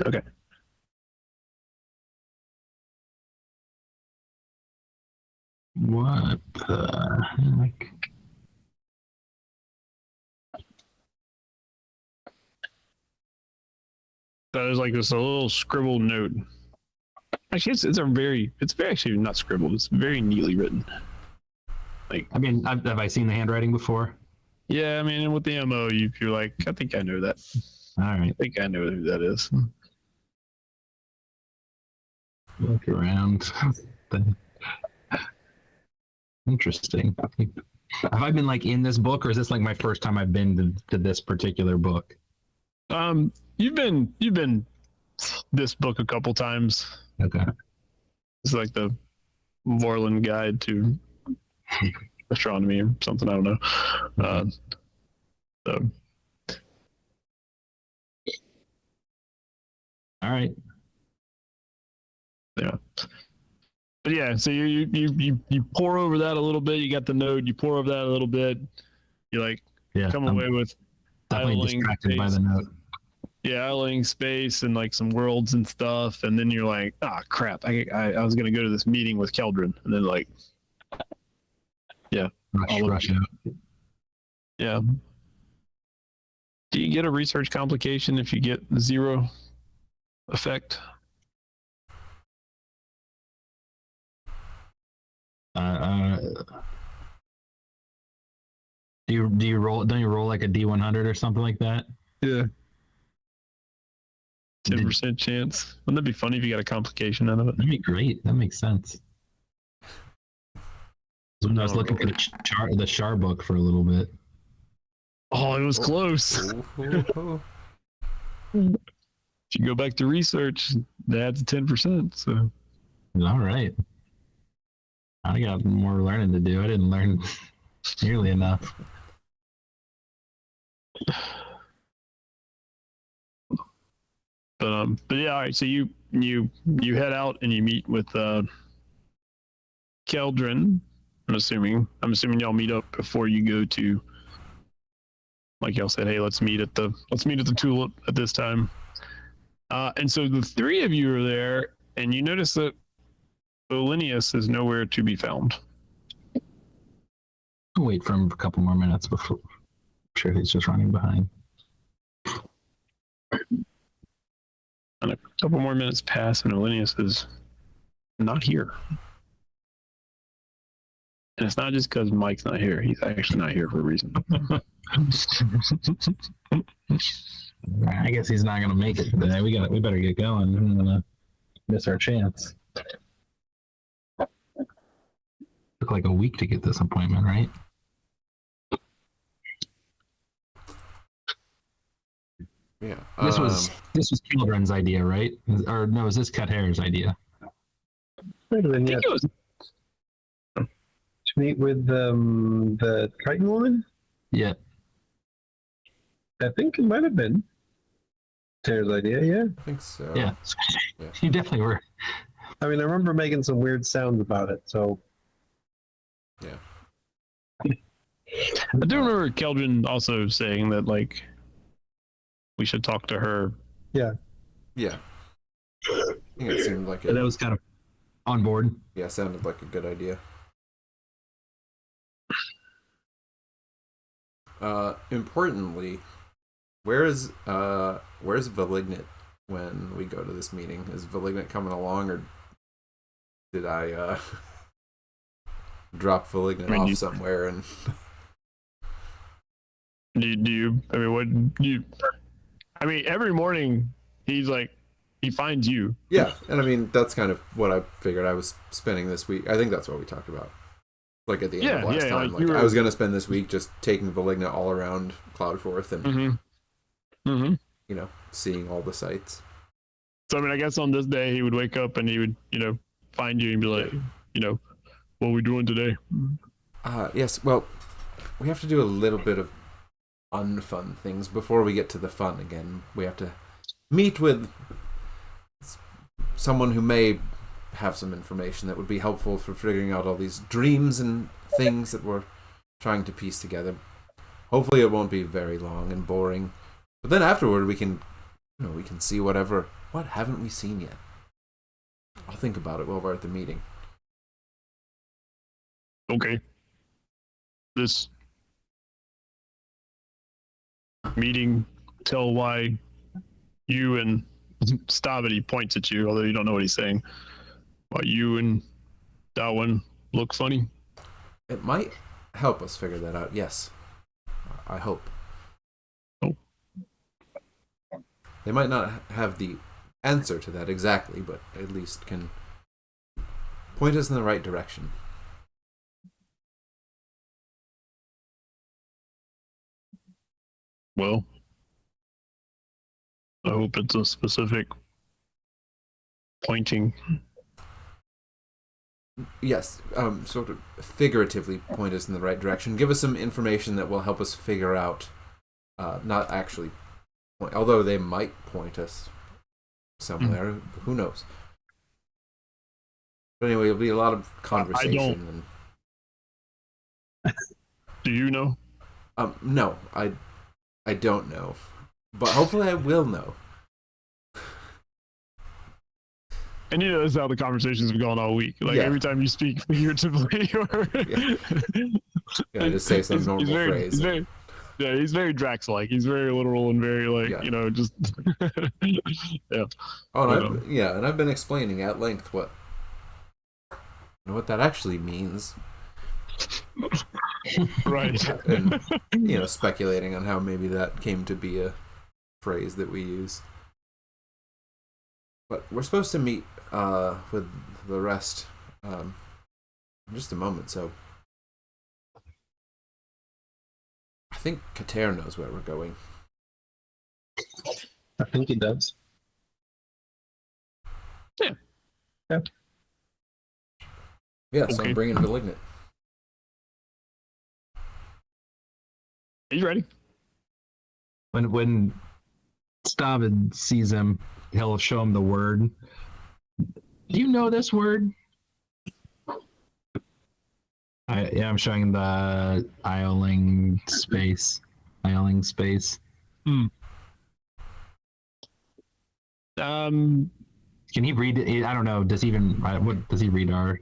Okay. What the heck? That is like this a little scribbled note. Actually, it's very actually not scribbled. It's very neatly written. Like, I mean, have I seen the handwriting before? Yeah, I mean, with the MO, you're like, I think I know that. All right. I think I know who that is. Look around. Interesting. Have I been like in this book, or is this like my first time I've been to this particular book? You've been this book a couple times. Okay. It's like the Vorlin Guide to Astronomy or something. I don't know. So. All right. Yeah. But yeah, so you pour over that a little bit. You got the note. You pour over that a little bit. You like Yeah, come I'm away with definitely idling distracted by space. the note. Yeah, idling space and like some worlds and stuff, and then you're like, crap! I was gonna go to this meeting with Keldrin, and then like, Rush out. yeah. Do you get a research complication if you get 0 effect? Do you roll? Don't you roll like a D100 or something like that? Yeah. 10% chance. Wouldn't that be funny if you got a complication out of it? That'd be great. That makes sense. When I was No, looking for the Char book for a little bit. Oh, it was close. If you go back to research, that's 10%. So All right. I got more learning to do. I didn't learn nearly enough. but yeah, all right. So you head out and you meet with Keldrin. I'm assuming y'all meet up before you go to, like y'all said, hey, let's meet at the Tulip at this time. And so the 3 of you are there, and you notice that Ollenius is nowhere to be found. I'll wait for him a couple more minutes before. I'm sure he's just running behind. And a couple more minutes pass, and Ollenius is not here. And it's not just because Mike's not here. He's actually not here for a reason. I guess he's not gonna make it today. We better get going. I'm gonna miss our chance. Took like a week to get this appointment, right? Yeah. This was Keldrin's idea, right? Or no, is this Cut Hair's idea? Might have been, I yeah. think it was. To meet with the Triton woman? Yeah. I think it might have been Tara's idea, yeah. I think so. Yeah. Yeah. You definitely were. I mean, I remember making some weird sounds about it, so. Yeah. I do remember Keldrin also saying that, like, we should talk to her. Yeah. I think it seemed like That was kind of on board. Yeah, sounded like a good idea. Importantly, where's Valignant when we go to this meeting? Is Valignant coming along, or did I drop Valignant off somewhere? And do you? I mean, what do you? I mean, every morning he finds you. Yeah, and I mean that's kind of what I figured I was spending this week. I think that's what we talked about. Like at the end of last time, like I was going to spend this week just taking Valignant all around Cloudforth and you know, seeing all the sights. So I mean, I guess on this day he would wake up and he would, find you and be like, what are we doing today? Yes. Well, we have to do a little bit of unfun things before we get to the fun again. We have to meet with someone who may have some information that would be helpful for figuring out all these dreams and things that we're trying to piece together. Hopefully it won't be very long and boring. But then afterward we can see what haven't we seen yet? I'll think about it while we're at the meeting. Okay. This meeting tell why you and Stabbity points at you, although you don't know what he's saying. Why you and Darwin look funny? It might help us figure that out, yes. I hope. Oh. They might not have the answer to that exactly, but at least can point us in the right direction. Well, I hope it's a specific pointing. Yes, sort of figuratively point us in the right direction. Give us some information that will help us figure out, not actually point, although they might point us somewhere. Who knows? But anyway, it'll be a lot of conversation. Do you know? No, I don't know, but hopefully I will know. And you know, that's how the conversations have gone all week. Like Yeah. every time you speak figuratively, or Yeah, just say some normal phrase. He's very Drax-like. He's very literal and very like Yeah. you know just yeah. Oh, and I've been explaining at length what that actually means. Right. And speculating on how maybe that came to be a phrase that we use. But we're supposed to meet with the rest in just a moment, so I think Kater knows where we're going. I think he does. Yeah, so Okay. I'm bringing Malignant. He's ready. When Stavid sees him, he'll show him the word. Do you know this word? I'm showing him the Ioling space. Can he read it? I don't know. Does he even? What does he read? Our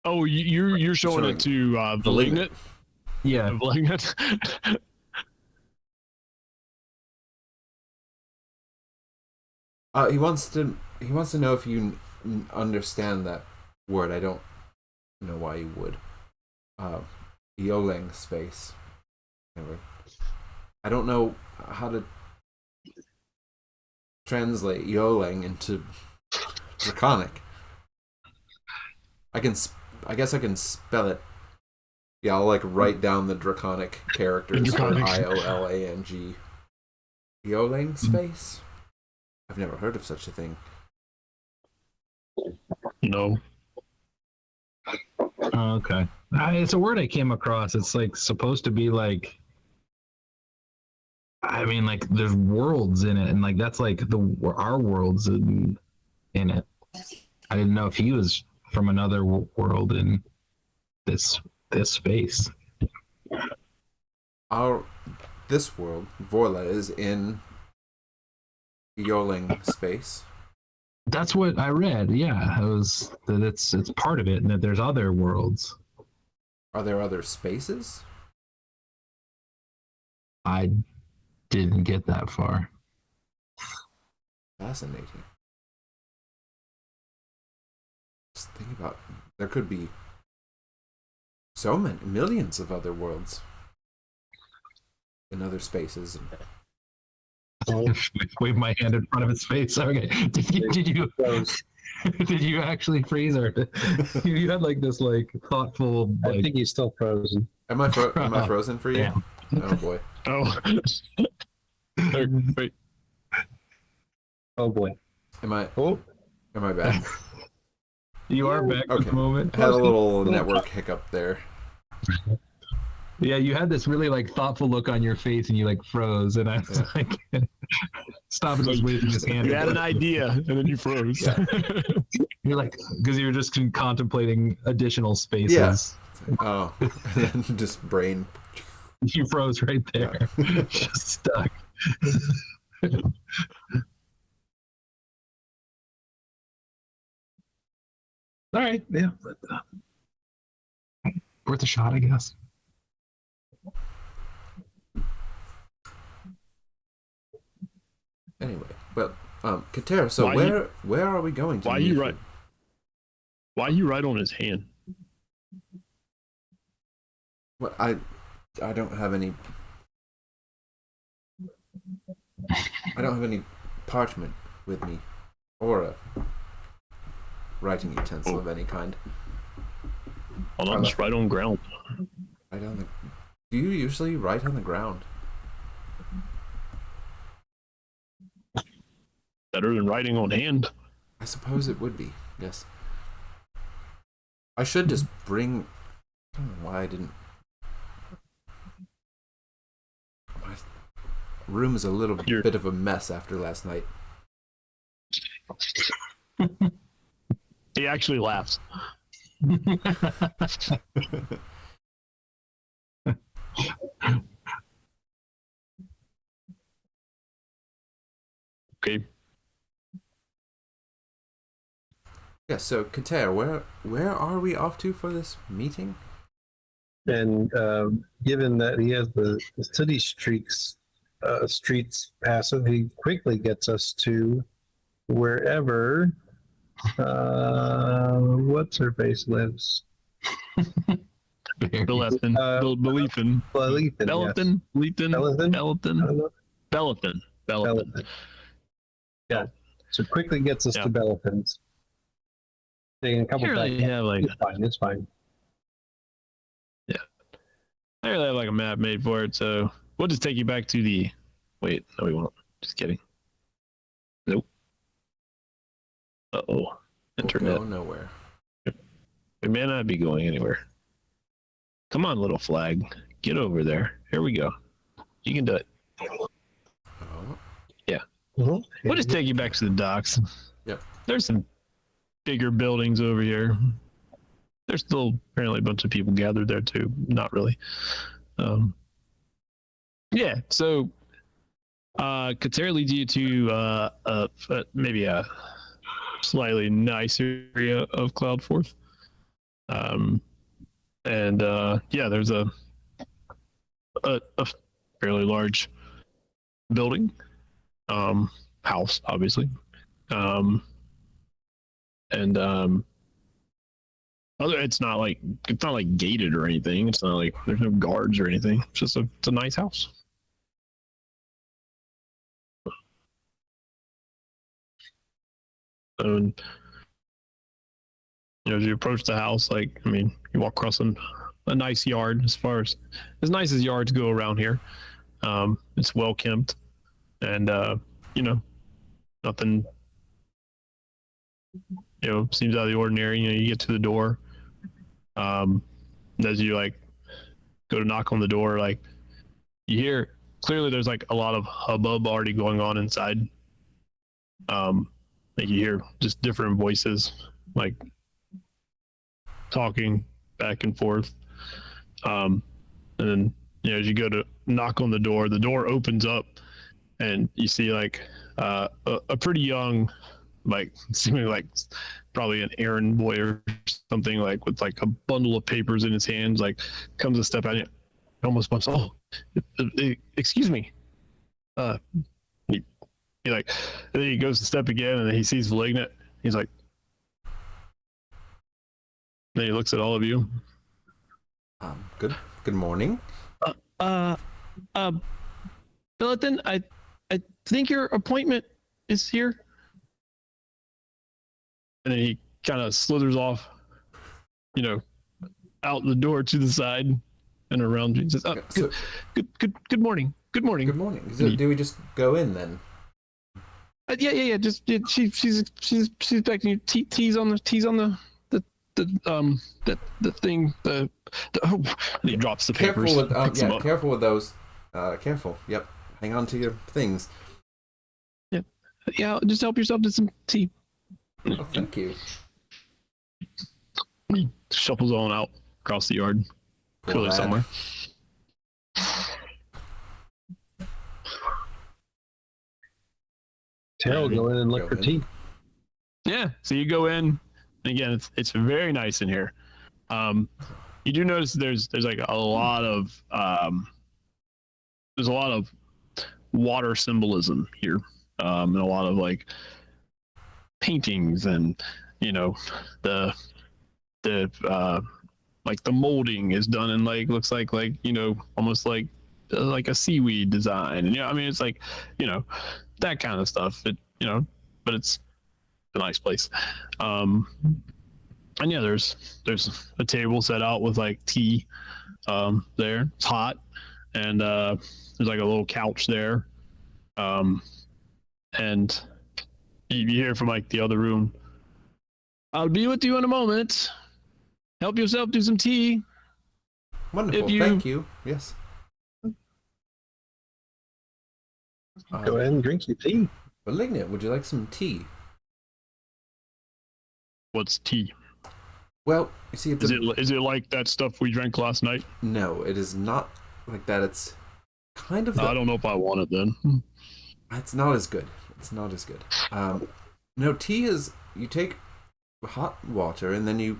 Oh, you're showing it to Malignant? yeah. Malignant. He wants to know if you understand that word. I don't know why you would. Eoling space. Anyway, I don't know how to translate Eoling into Draconic. I guess I can spell it. Yeah, I'll write down the Draconic characters for Iolang. Eoling space? I've never heard of such a thing. No. Oh, okay. It's a word I came across. It's supposed to be there's worlds in it, and that's our worlds in it. I didn't know if he was from another world in this space. This world, Vorla, is in Eoling space. That's what I read. Yeah, it was that it's part of it, and that there's other worlds. Are there other spaces? I didn't get that far. Fascinating. Just think about there could be so many millions of other worlds in other spaces. Wave my hand in front of his face. Okay. Did you did you actually freeze, or you had this thoughtful? I think he's still frozen. Am I frozen for you? Damn. Oh boy. Oh. Wait. Oh boy. Am I Oh, back? You are back at the moment. I had a little network hiccup there. Yeah, you had this really thoughtful look on your face, and you froze, and I was stop and just waving his hand. You had an idea, and then you froze. Yeah. You're because you were just contemplating additional spaces. Yeah. Oh, and then just brain. You froze right there, Yeah. just stuck. All right, yeah, worth a shot, I guess. Anyway, but Kater, so where are we going to? Why you right? Why you right on his hand? Well, I don't have any. I don't have any parchment with me, or a writing utensil of any kind. Hold on, just right on ground. Right on the. Do you usually write on the ground? Better than writing on hand. I suppose it would be. Yes. I should just bring. I don't know why I didn't. My room is a little bit of a mess after last night. He actually laughs. Okay. Yeah. So, Kater, where are we off to for this meeting? And given that he has the city streets passive, he quickly gets us to wherever what's her face lives. Belethin. Belethin. Belethin, Belethin. Belethin. Belethin? I Belethin. don't know. Belethin. Belethin. Belethin. Yeah. So quickly gets us Yeah. to Belethin's. Taking a couple Surely back. have like It's fine. It's fine. I really have like a map made for it, so we'll just take you back to the. Wait, no, we won't. Just kidding. Nope. Uh oh. We'll Internet. go nowhere. We may not be going anywhere. Come on, little flag. Get over there. Here we go. You can do it. Oh. Mhm. We'll just take you back to the docks. Yep. There's some bigger buildings over here. There's still apparently a bunch of people gathered there too. Not really. Yeah. So, Kater leads you to maybe a slightly nicer area of Cloudforth. Yeah, there's a fairly large building, house, obviously, it's not like gated or anything. It's not like there's no guards or anything. It's just it's a nice house. And as you approach the house, you walk across a nice yard, as nice as yards go around here. It's well kept, and nothing seems out of the ordinary. You get to the door, as you go to knock on the door, you hear clearly there's a lot of hubbub already going on inside. You hear just different voices talking back and forth, and then as you go to knock on the door opens up, and you see a pretty young, seeming probably an errand boy or something, with a bundle of papers in his hands, comes a step out, and almost bumps. Oh, excuse me. He and then he goes to step again, and then he sees Malignant. He's then he looks at all of you. Good morning. Belethin, I think your appointment is here. And then he kind of slithers off, out the door to the side and around you. He says, good morning. Good morning. Good morning. Do we just go in then? Yeah. She's expecting you. Tea's on the thing. And he drops the papers. Careful with those. Careful. Yep. Hang on to your things. Yeah. Just help yourself to some tea. Oh, thank you. He shuffles on out across the yard. Clearly somewhere. Terrell, go in and look for tea. Yeah, so you go in. Again, it's very nice in here. You do notice there's a lot of water symbolism here, and a lot of paintings, and the molding is done in looks like almost like a seaweed design. And it's that kind of stuff. But it's a nice place. And yeah, there's a table set out with tea there. It's hot, and there's a little couch there. And you hear from the other room, "I'll be with you in a moment. Help yourself to some tea." Wonderful. Thank you. Yes. Go ahead and drink your tea. Malignant, would you like some tea? What's tea? Well, you see, Is it like that stuff we drank last night? No, it is not like that. It's kind of. I don't know if I want it then. It's not as good. It's not as good. No, tea is you take hot water and then you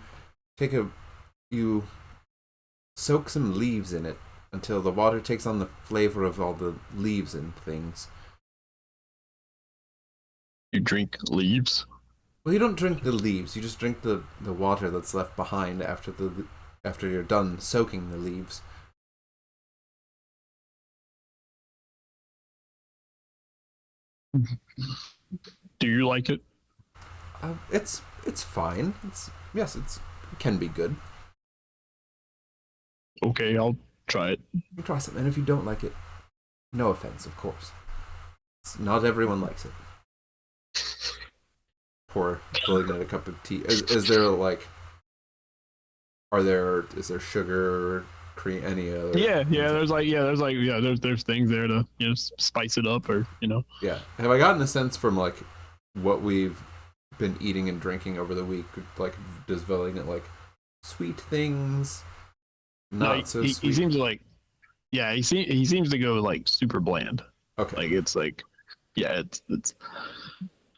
soak some leaves in it until the water takes on the flavor of all the leaves and things. You drink leaves? Well, you don't drink the leaves. You just drink the water that's left behind after you're done soaking the leaves. Do you like it? It's fine. It can be good. Okay, I'll try it. You try some, and if you don't like it, no offense, of course. Not everyone likes it. Pour filling in a cup of tea. Is there like? Is there sugar, cream, any other? There's things there to spice it up or Yeah. Have I gotten a sense from like what we've been eating and drinking over the week? Like, does Vel get like sweet things? Not so sweet. He seems to like, yeah. He seems to go like super bland. Okay. Like it's like, yeah,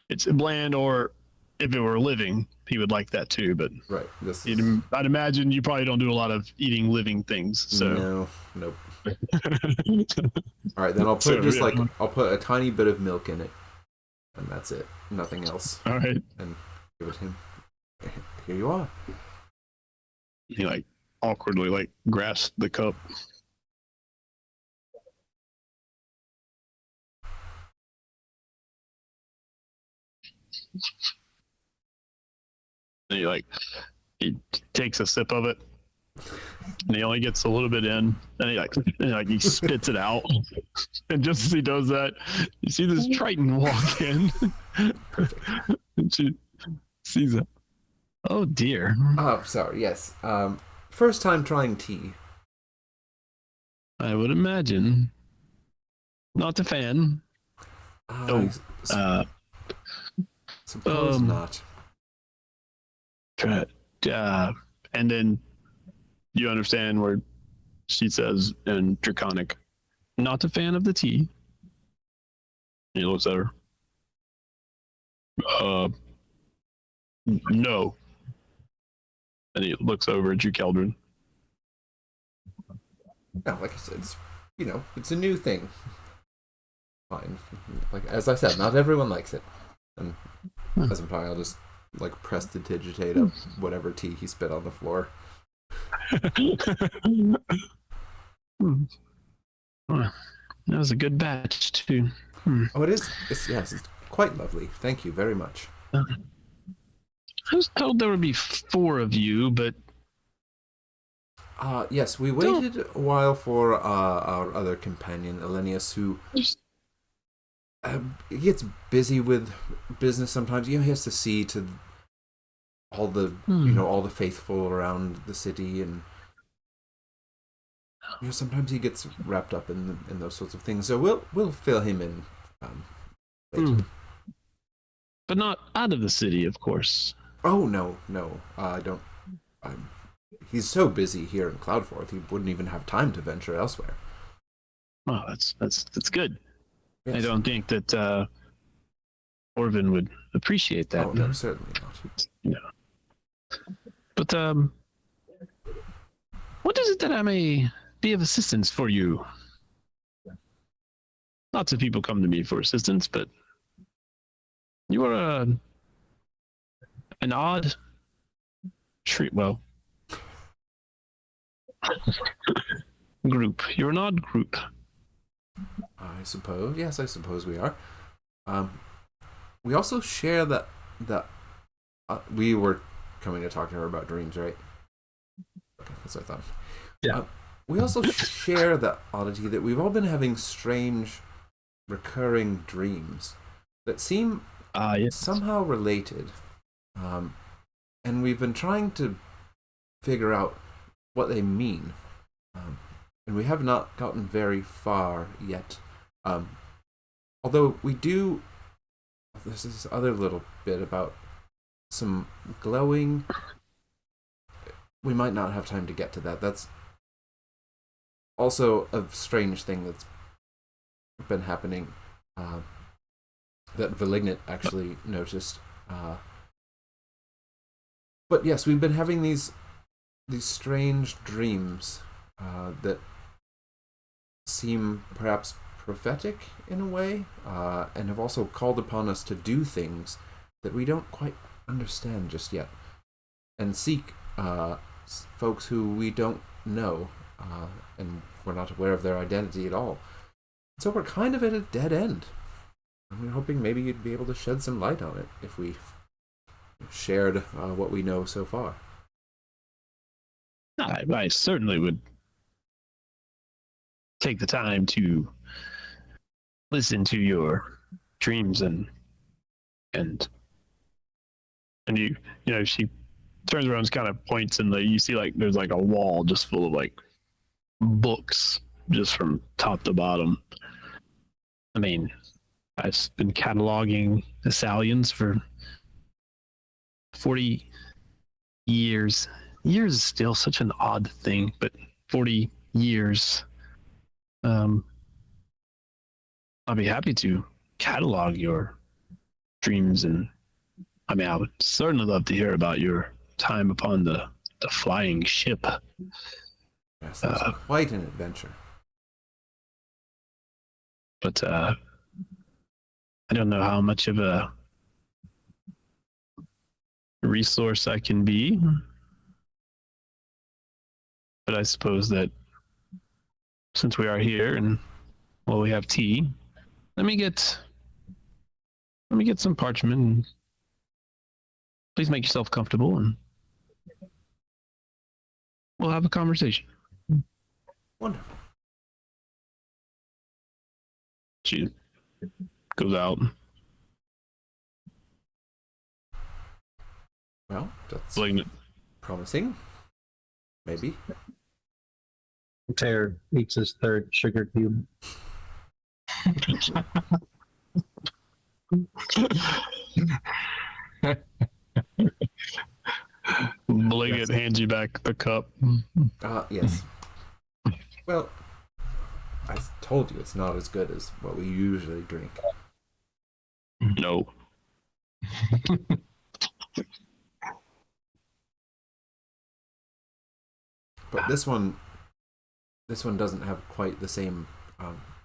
it's bland. Or if it were living, he would like that too. But right. I'd imagine you probably don't do a lot of eating living things. So no, nope. All right, then I'll put I'll put a tiny bit of milk in it, and that's it. Nothing else. All right. And give it to him. Here you are. He like awkwardly like grasps the cup. And he takes a sip of it, and he only gets a little bit in, and he spits it out. And just as he does that, you see this Triton walk in. Perfect. And she sees it. Oh dear. Oh, sorry. Yes. First time trying tea. I would imagine. Not a fan. Suppose not. And then you understand where she says in Draconic, not a fan of the tea. He looks at her. No. And he looks over at you, Keldrin. No, like I said, it's a new thing. Fine. Like, as I said, not everyone likes it. And as I'm probably, I'll just like prestidigitate up whatever tea he spit on the floor. That was a good batch too. Oh, it is. It's quite lovely. Thank you very much. I was told there would be 4 of you, but yes, we waited a while for our other companion, Ollenius, who he gets busy with business sometimes. He has to see to all the all the faithful around the city, and sometimes he gets wrapped up in those sorts of things. So we'll fill him in later. But not out of the city, of course. Oh no, I don't. He's so busy here in Cloudforth, he wouldn't even have time to venture elsewhere. Oh, that's good. Yes. I don't think that Orvin would appreciate that. Oh no, certainly not. But what is it that I may be of assistance for you? Lots of people come to me for assistance, but you are an odd group. You're an odd group. I suppose. Yes, I suppose we are. We also share that we were coming to talk to her about dreams, right? Okay, that's what I thought. Yeah. We also share the oddity that we've all been having strange, recurring dreams that seem somehow related. And we've been trying to figure out what they mean. And we have not gotten very far yet. Although we do... There's this other little bit about some glowing... We might not have time to get to that. That's also a strange thing that's been happening. that Valignant actually noticed. But yes, we've been having these strange dreams that seem perhaps prophetic in a way, and have also called upon us to do things that we don't quite understand just yet, and seek folks who we don't know, and we're not aware of their identity at all. So we're kind of at a dead end. And we're hoping maybe you'd be able to shed some light on it if we shared what we know so far. I certainly would take the time to listen to your dreams and you know, she turns around and kind of points, and you see like there's like a wall just full of like books just from top to bottom. I mean, I've been cataloging the Salians for 40 years. Years is still such an odd thing, but 40 years. I'll be happy to catalog your dreams, and I mean, I would certainly love to hear about your time upon the flying ship. Yes, that's quite an adventure. But I don't know how much of a resource I can be. But I suppose that since we are here and well, we have tea, let me get some parchment, and please make yourself comfortable, and we'll have a conversation. Wonderful. She goes out. Well, that's Like, promising. Maybe. Tear eats his third sugar cube. Bliggett hands you back the cup. Yes. Well, I told you it's not as good as what we usually drink. no. But this one doesn't have quite the same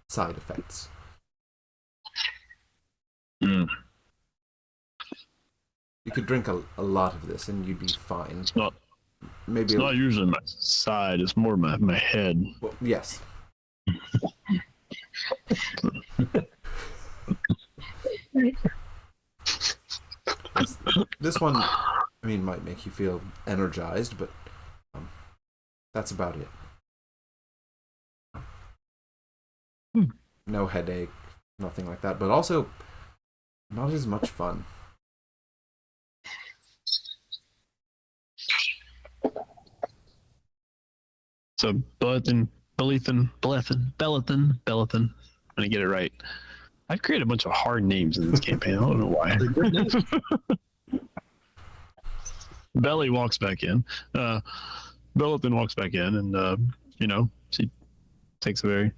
side effects. Mm. You could drink a lot of this and you'd be fine. It's not Maybe usually my side, it's more my head. Well, yes. This one, I mean, might make you feel energized, but that's about it. No headache, nothing like that, but also not as much fun. So Belethin. I'm gonna get it right. I've created a bunch of hard names in this campaign. I don't know why. Belly walks back in. Belethin walks back in, and she takes a very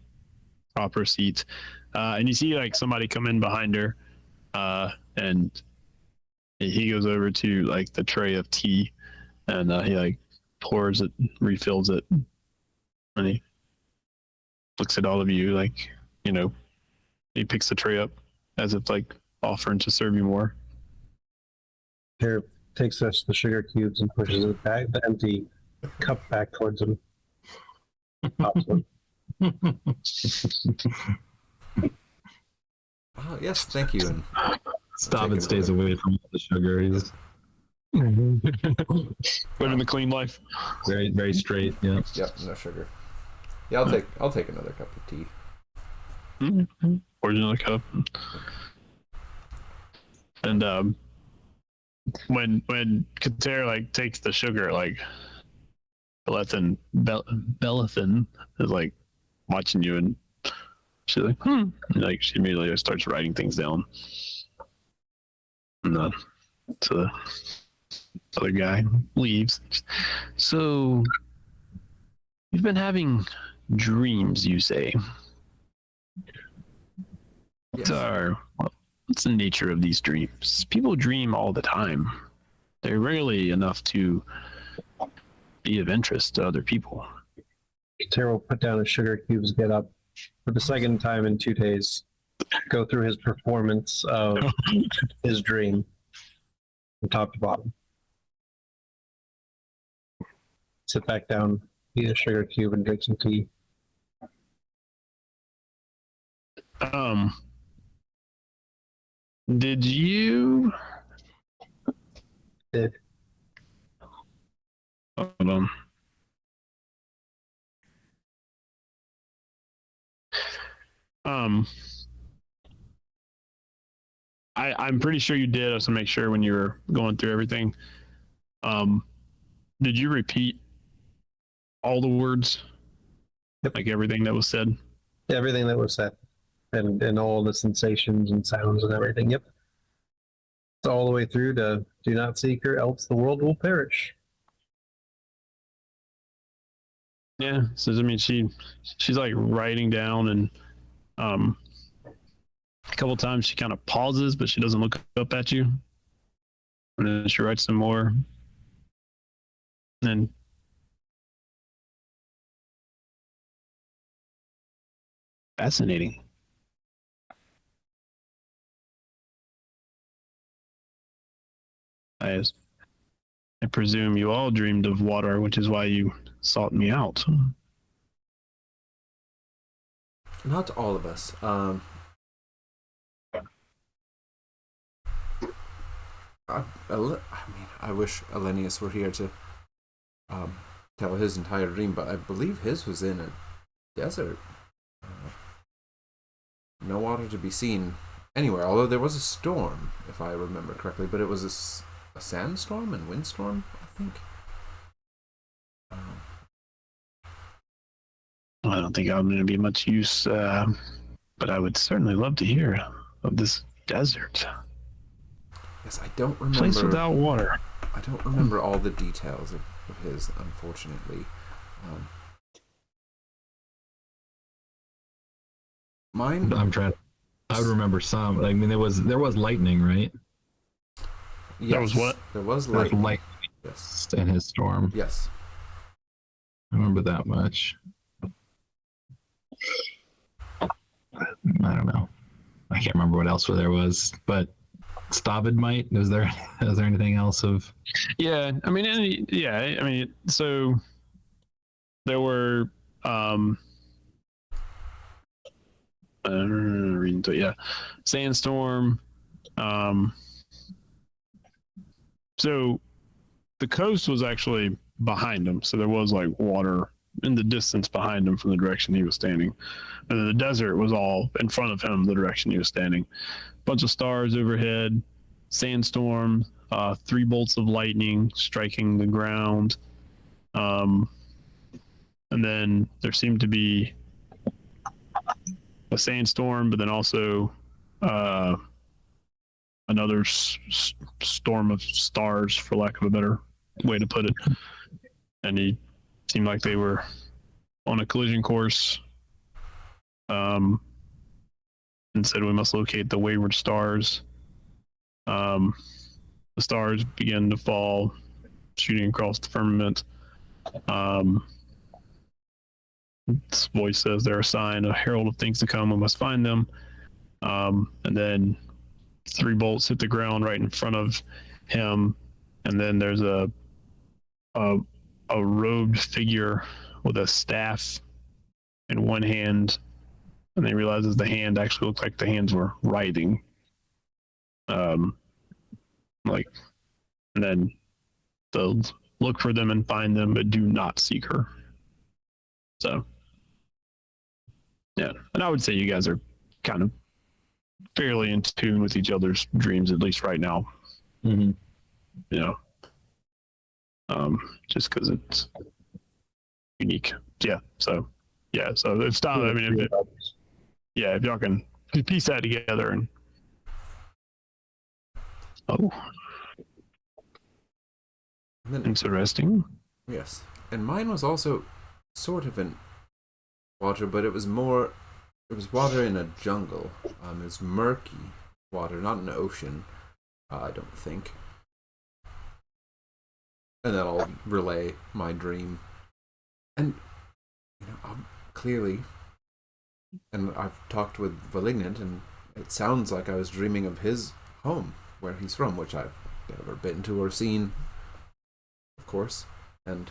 proper seat. And you see like somebody come in behind her, and he goes over to like the tray of tea, and he like pours it, refills it, and he looks at all of you like, he picks the tray up as if like offering to serve you more. Tear takes us the sugar cubes and pushes it back, the empty cup back towards him. Pops them. Oh, yes, thank you. And Stabbin stays away from the sugar. He's Living the clean life. very, very straight. Yeah. Yep, no sugar. Yeah, I'll take another cup of tea. Mm-hmm. Pours another cup. And when Kater like takes the sugar, like Belethin is like watching you, and she's like, And, like she immediately starts writing things down. And so the other guy leaves. So you've been having dreams, you say? Yes. What's what's the nature of these dreams? People dream all the time. They're rarely enough to be of interest to other people. Terrell will put down his sugar cubes, get up for the second time in 2 days, go through his performance of his dream from top to bottom. Sit back down, eat a sugar cube, and drink some tea. Did you? Did. Hold on. I'm pretty sure you did. I was to make sure when you were going through everything. Did you repeat all the words? Yep. Like everything that was said? Everything that was said, and all the sensations and sounds and everything. Yep. It's all the way through to do not seek her, else the world will perish. Yeah. So I mean, she's like writing down, and a couple times she kind of pauses, but she doesn't look up at you. And then she writes some more. And then fascinating. I presume you all dreamed of water, which is why you sought me out. Not all of us. I wish Ollenius were here to tell his entire dream, but I believe his was in a desert. No water to be seen anywhere, although there was a storm, if I remember correctly, but it was a sandstorm and windstorm, I think. I don't think I'm going to be much use, but I would certainly love to hear of this desert. Yes, I don't remember. Place without water. I don't remember all the details of his, unfortunately. Mine. I'm trying. I would remember some. I mean, there was lightning, right? Yes, There was what? There was There was lightning. lightning Yes. in his storm. Yes. I remember that much. I don't know. I can't remember what else there was, but Stavid might. Was there anything else of? Yeah, I mean, so there were reading through it, yeah, sandstorm. So the coast was actually behind him, so there was like water in the distance behind him from the direction he was standing, and then the desert was all in front of him, the direction he was standing. Bunch of stars overhead, sandstorm, 3 bolts of lightning striking the ground, and then there seemed to be a sandstorm, but then also another storm of stars, for lack of a better way to put it. And he seemed like they were on a collision course, and said we must locate the wayward stars. The stars began to fall, shooting across the firmament. This voice says they're a sign, a herald of things to come. We must find them. And then 3 bolts hit the ground right in front of him, and then there's a robed figure with a staff in one hand, and they realizes the hand actually looked like the hands were writhing. And then they'll look for them and find them, but do not seek her. So, yeah, and I would say you guys are kind of fairly in tune with each other's dreams, at least right now. Mm-hmm. You know, just because it's unique. Yeah. So it's not. I mean, if y'all can piece that together and. Oh. And then, Interesting. yes, and mine was also sort of in water, but it was water in a jungle. It's murky, water, not an ocean. I don't think. And then I'll relay my dream. And clearly, and I've talked with Malignant, and it sounds like I was dreaming of his home, where he's from, which I've never been to or seen, of course. And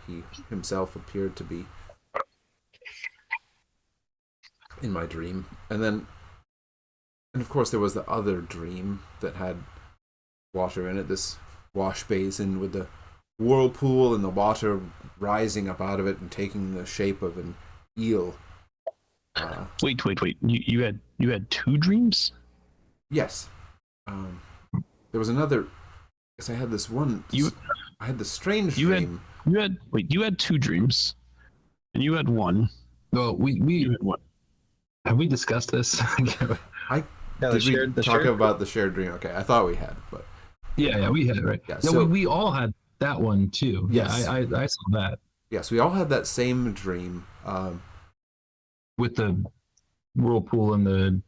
he himself appeared to be in my dream. And of course there was the other dream that had water in it, this wash basin with the whirlpool and the water rising up out of it and taking the shape of an eel. Wait. You had two dreams? Yes. There was another. Yes, I had this one. I had the strange dream. You had two dreams, and you had one. Well, You had one. have we discussed this? Did we talk about the shared dream? Okay, I thought we had, but yeah, we had, right? Yeah, No, so- we all had that one too. Yes. Yeah, I saw that yes, we all had that same dream. with the whirlpool and the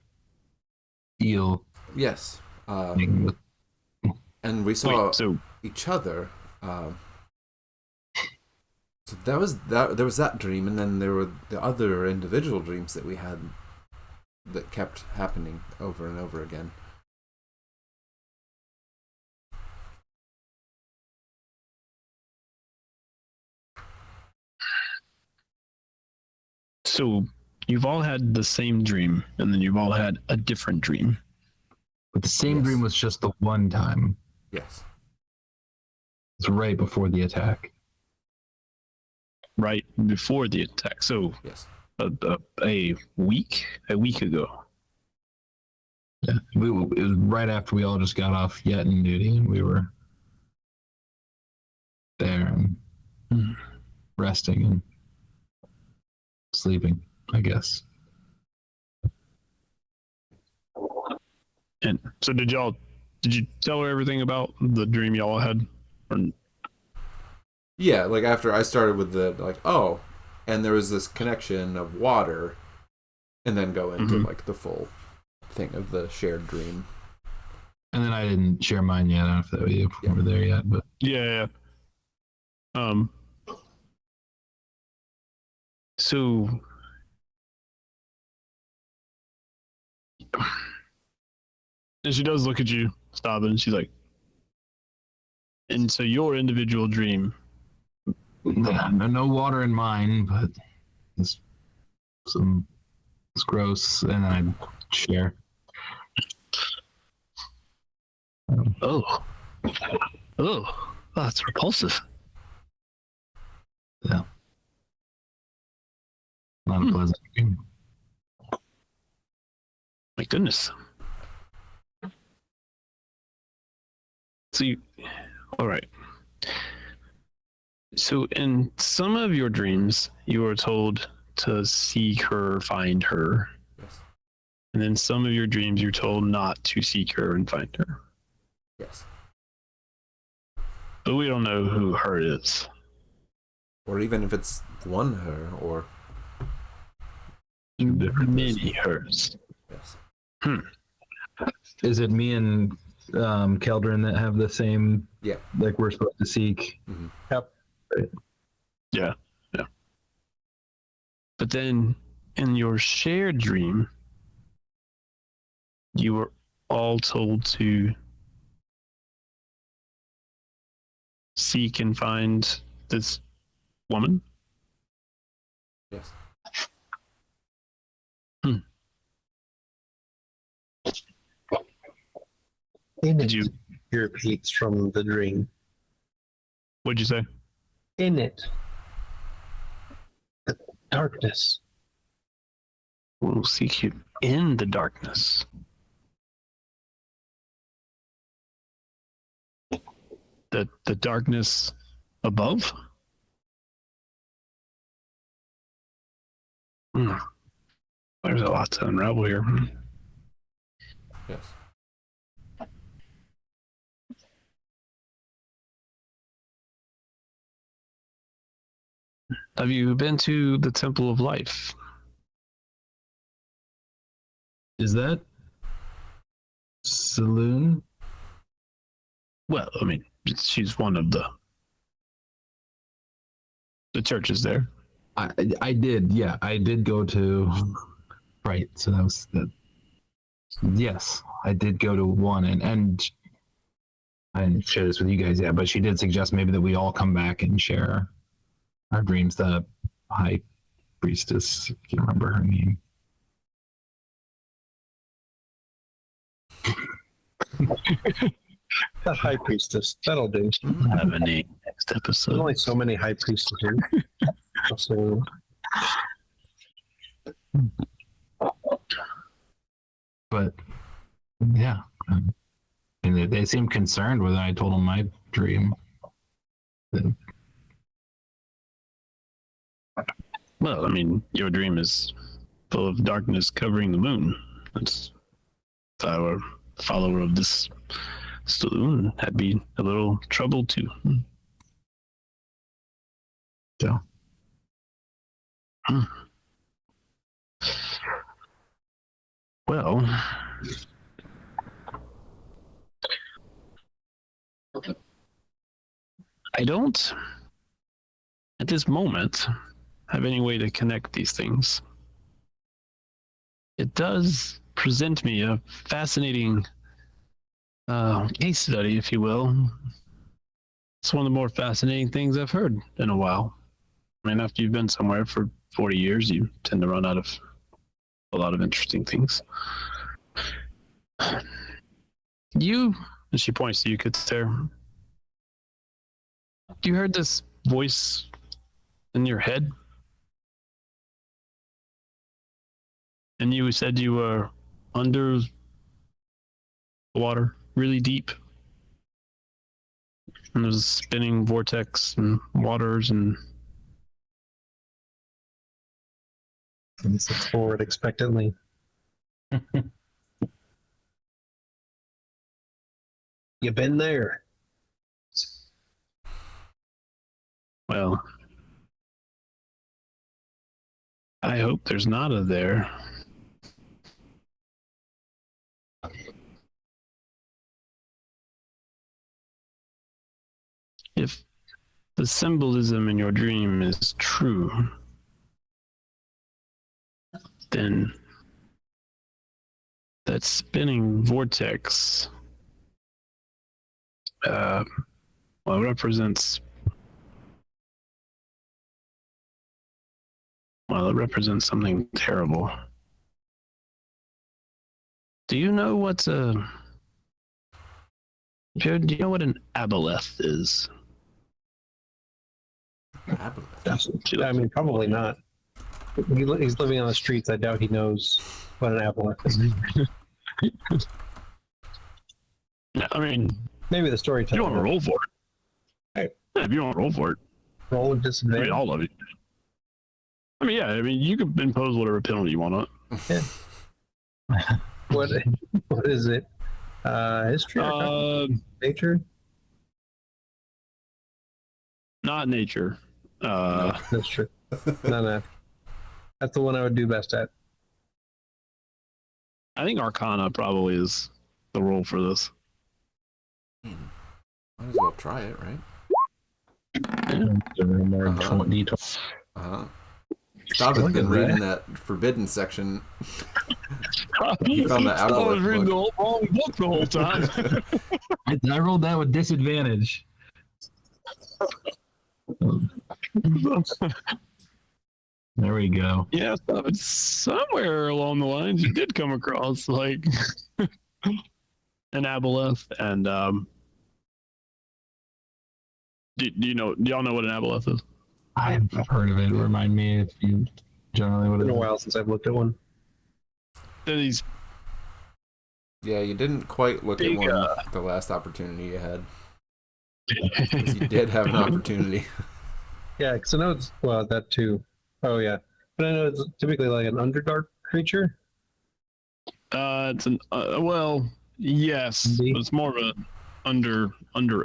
eel Yes, thing with and we saw Wait, so each other. So that was that. There was that dream, and then there were the other individual dreams that we had that kept happening over and over again. So you've all had the same dream, and then you've all had a different dream. but the same Yes. dream was just the one time. Yes. It's right before the attack. Right before the attack. So Yes. a week ago. Yeah, it was right after we all just got off Yetin duty, and we were there and Hmm. resting and sleeping, I guess. And so did you tell her everything about the dream y'all had? Or, Yeah, like after I started with the and there was this connection of water, and then go into Mhm. like the full thing of the shared dream. And then I didn't share mine yet. I don't know if that was you Yeah. were there yet, but yeah. So and she does look at you, stop, and she's like, and so your individual dream. no water in mine, but it's gross, and I share. Oh, that's repulsive. Not a pleasant dream. My goodness. So all right. So in some of your dreams, you are told to seek her, find her. Yes. And then some of your dreams, you're told not to seek her and find her. Yes. But we don't know who her is. Or even if it's one her or Many hers. yes. Is it me and Keldrin that have the same? Yeah. Like we're supposed to seek. Yeah. But then in your shared dream, you were all told to seek and find this woman. Yes. In Did it, you? he repeats from the dream. What'd you say? In it, the darkness. We'll seek you in the darkness. The darkness above? There's a lot to unravel here. Yes. Have you been to the Temple of Life? Is that saloon? Well, I mean, she's one of the churches there. I did go to right. So that was the yes, I did go to one, and I didn't share this with you guys yet, but she did suggest maybe that we all come back and share our dreams. The high priestess, I can't remember her name. The high priestess. That'll do. Have a name next There's episode. only so many high priestesses. So But yeah, and they seemed concerned when I told them my dream. Well, I mean, your dream is full of darkness covering the moon. That's if I were a follower of this saloon, that'd be a little trouble too. So. Well, I don't, at this moment, have any way to connect these things. It does present me a fascinating case study, if you will. It's one of the more fascinating things I've heard in a while. I mean, after you've been somewhere for 40 years, you tend to run out of a lot of interesting things. You, and she points to you, Kater. You heard this voice in your head? And you said you were under water, really deep. And there's a spinning vortex and waters and... he sits forward expectantly. You been there? Well, I hope there's not a there. If the symbolism in your dream is true, then that spinning vortex represents it represents something terrible. Do you know what do you know what an aboleth is? I mean, probably not. He's living on the streets. I doubt he knows what an aboleth is. I mean, Maybe the you storyteller. don't want to roll for it. Hey. Yeah, if you don't want to roll for it, Roll with I disadvantage. mean, all of it. I mean, yeah, I mean, you can impose whatever penalty you want on it. Yeah. What is it? History? Nature? Not nature. That's true. No. That's the one I would do best at. I think Arcana probably is the role for this. Might as well try it, right? Stop has been reading that forbidden section. You found the I was aboleth reading book. the wrong book the whole time. I rolled that with disadvantage. There we go. Yeah, so somewhere along the lines you did come across like An aboleth, and do y'all know what an aboleth is? I've heard of it. Remind me if you generally what It's it been a is. while since I've looked at one. They're these Yeah, you didn't quite look Big, at one the last opportunity you had. 'Cause you did have an opportunity. Yeah, because I know it's, well, that too. Oh, yeah. But I know it's typically like an Underdark creature. it's an well, yes, Indeed. but it's more of a under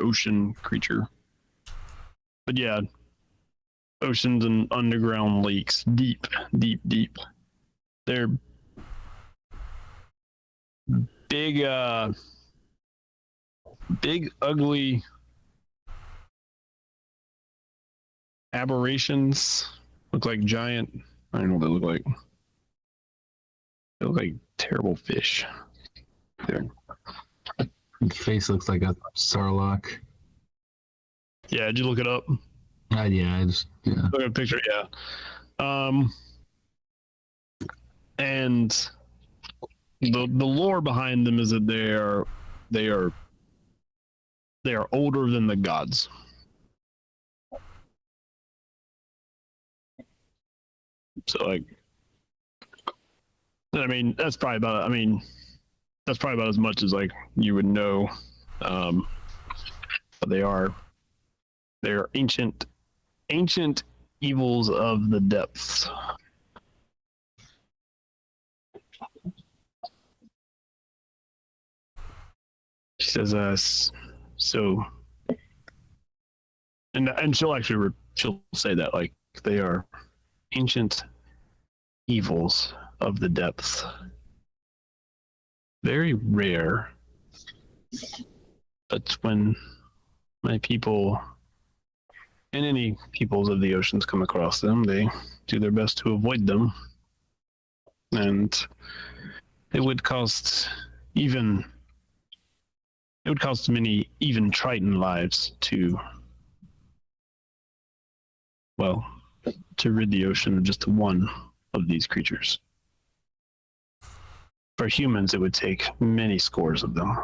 ocean creature. But yeah, oceans and underground lakes, deep. They're big, big ugly aberrations. Look like giant. I don't know what they look like. They look like terrible fish. There. His face looks like a sarlacc. Yeah, did you look it up? Yeah, Look at a picture. Yeah. And the lore behind them is that they are older than the gods. So like, I mean, that's probably about. I mean, that's probably about as much as like you would know. But they are ancient evils of the depths. She says, so, and she'll actually she'll say that like they are ancient evils of the depths, very rare. But when my people and any peoples of the oceans come across them, they do their best to avoid them, and it would cost many even Triton lives to rid the ocean of just one of these creatures. For humans, it would take many scores of them.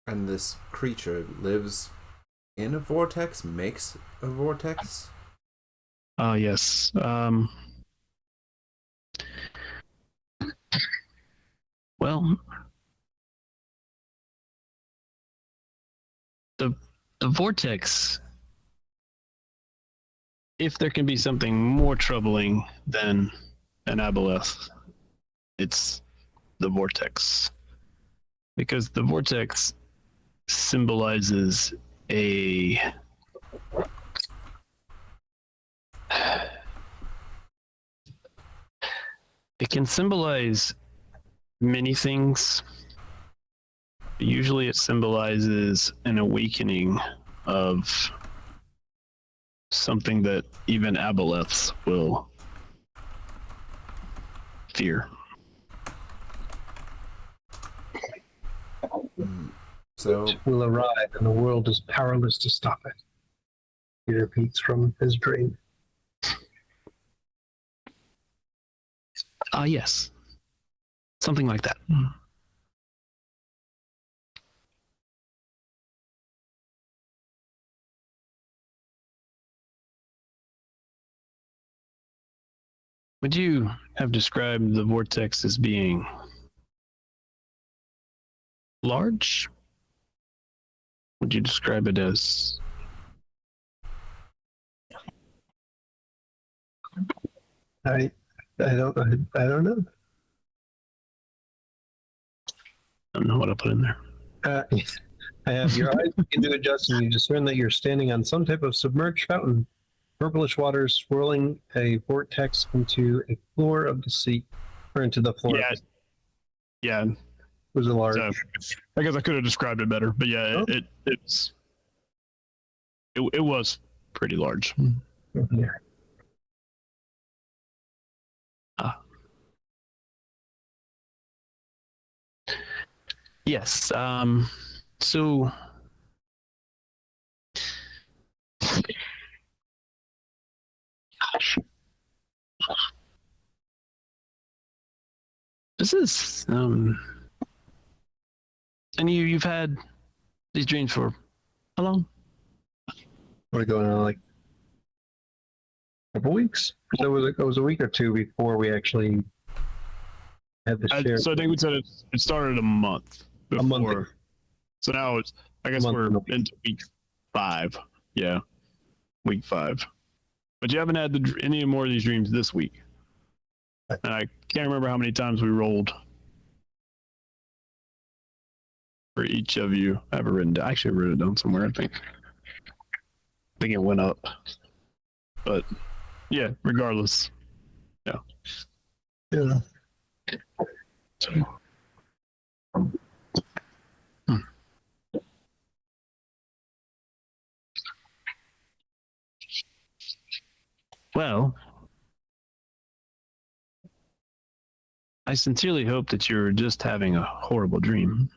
And this creature lives in a vortex, makes a vortex? Yes. Well, the vortex, if there can be something more troubling than an aboleth, it's the vortex. Because the vortex symbolizes it can symbolize many things. Usually it symbolizes an awakening of something that even aboleths will fear. So It will arrive, and the world is powerless to stop it. He repeats from his dream. Yes. Something like that. Would you have described the vortex as being large? Would you describe it as I don't know. I don't know what I put in there. I have your eyes begin to adjust, and you discern that you're standing on some type of submerged fountain. Purplish water swirling a vortex into a floor of the sea, or into the floor. Yeah. Yeah. It was a large. So, I guess I could have described it better, but yeah, Oh. it was pretty large. Yeah. Yes. So this is and you've had these dreams for how long? What are going on, like a couple weeks? So it was a week or two before we actually had the share. So I think we said it started a month before. A month ago. So now I guess we're into week 5. Yeah, week 5. But you haven't had any more of these dreams this week. And I can't remember how many times we rolled for each of you. I have it written down. I actually wrote it down somewhere, I think. I think it went up. But yeah, regardless. Yeah. So, well, I sincerely hope that you're just having a horrible dream.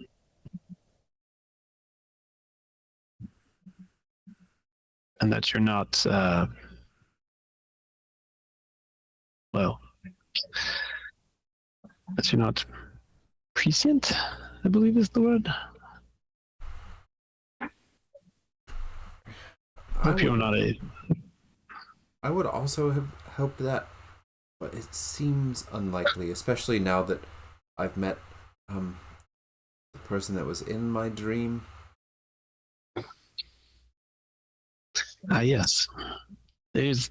And that you're not, well, that you're not prescient, I believe is the word. Hope you're not a... I would also have hoped that, but it seems unlikely, especially now that I've met the person that was in my dream. Ah, yes. There's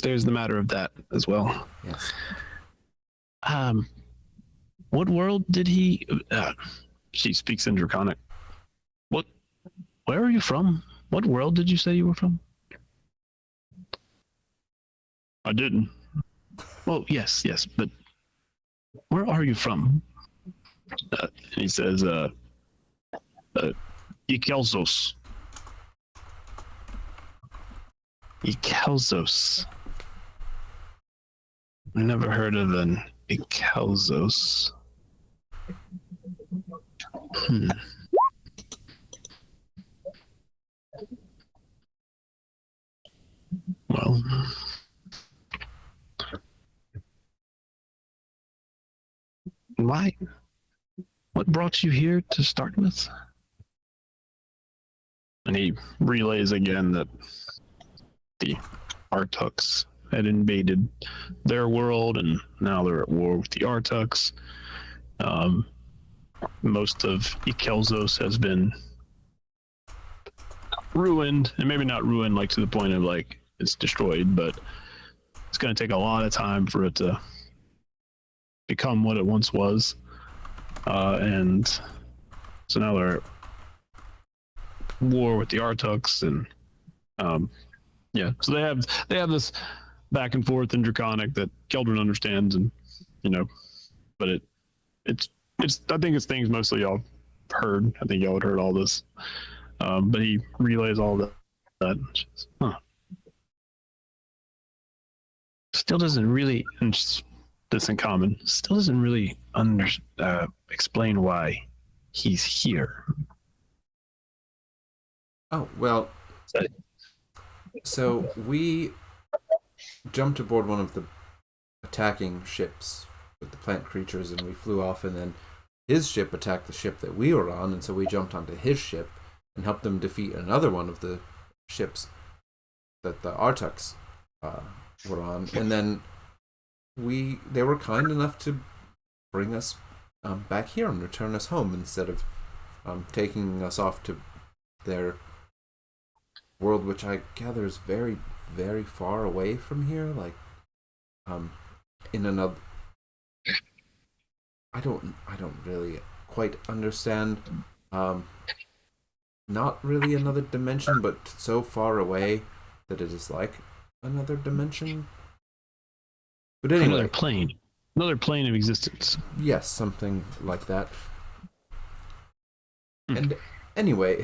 the matter of that as well. Yes. What world did he? She speaks in Draconic. Where are you from? What world did you say you were from? I didn't. Well, yes, but where are you from? He says, Ikelsos. Ikelsos. I never heard of an Ikelsos. Well, why? What brought you here to start with? And he relays again that the Artux had invaded their world, and now they're at war with the Artux. Most of Ikelsos has been ruined, and maybe not ruined like to the point of like it's destroyed, but it's going to take a lot of time for it to become what it once was. And so now they're at war with the Artux, and yeah, so they have this back and forth in Draconic that Keldrin understands, and but it's I think it's things mostly y'all heard. I think y'all had heard all this, but he relays all that. Still doesn't really, and this in common, still doesn't really explain why he's here. Oh, well, so we jumped aboard one of the attacking ships with the plant creatures, and we flew off, and then his ship attacked the ship that we were on, and so we jumped onto his ship and helped them defeat another one of the ships that the Artux were on, and then they were kind enough to bring us back here and return us home instead of taking us off to their world, which I gather is very, very far away from here, like in another. I don't really quite understand. Not really another dimension, but so far away that it is like another dimension. But anyway, another plane of existence. Yes, something like that. And anyway,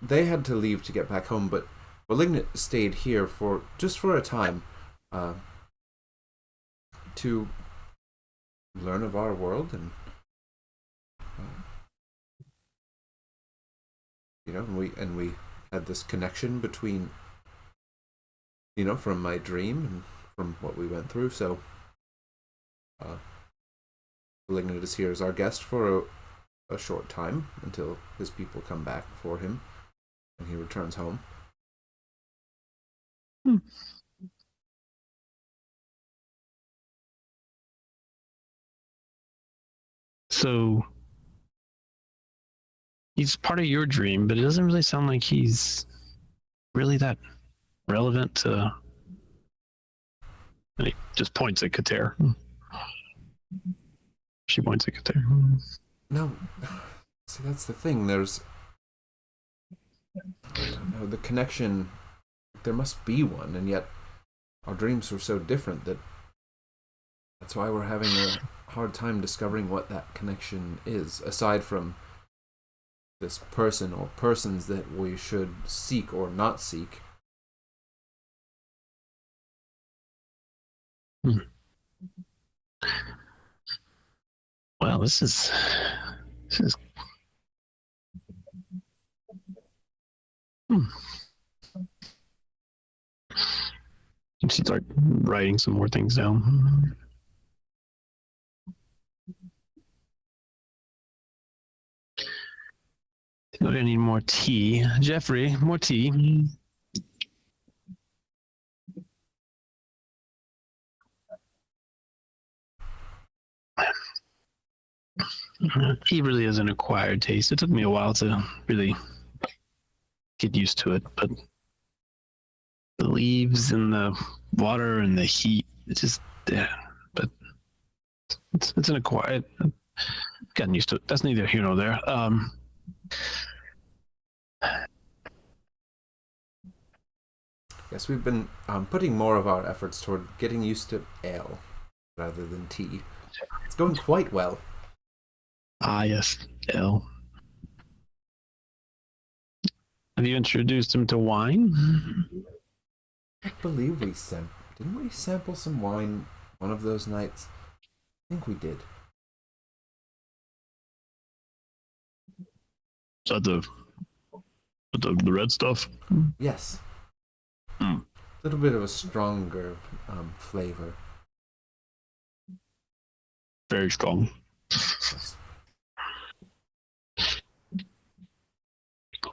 they had to leave to get back home, but Malignant stayed here for a time, to learn of our world, and and we had this connection between, from my dream and from what we went through. So, Malignant is here as our guest for a short time until his people come back for him and he returns home. So he's part of your dream, but it doesn't really sound like he's really that relevant to. And he just points at Kater. She points at Kater. No, see, that's the thing. There's the connection. There must be one, and yet our dreams were so different that's why we're having a hard time discovering what that connection is, aside from this person or persons that we should seek or not seek. Well, this is You should start writing some more things down. I think I need more tea. Jeffrey, more tea. Tea really is an acquired taste. It took me a while to really get used to it, but the leaves and the water and the heat, it's just there. But it's an acquired. I've gotten used to it. That's neither here nor there. Yes, we've been putting more of our efforts toward getting used to ale rather than tea. It's going quite well. Ah, yes, ale. Have you introduced him to wine? I believe didn't we sample some wine one of those nights? I think we did. Is that the red stuff? Yes. Hmm. A little bit of a stronger flavor. Very strong. Yes.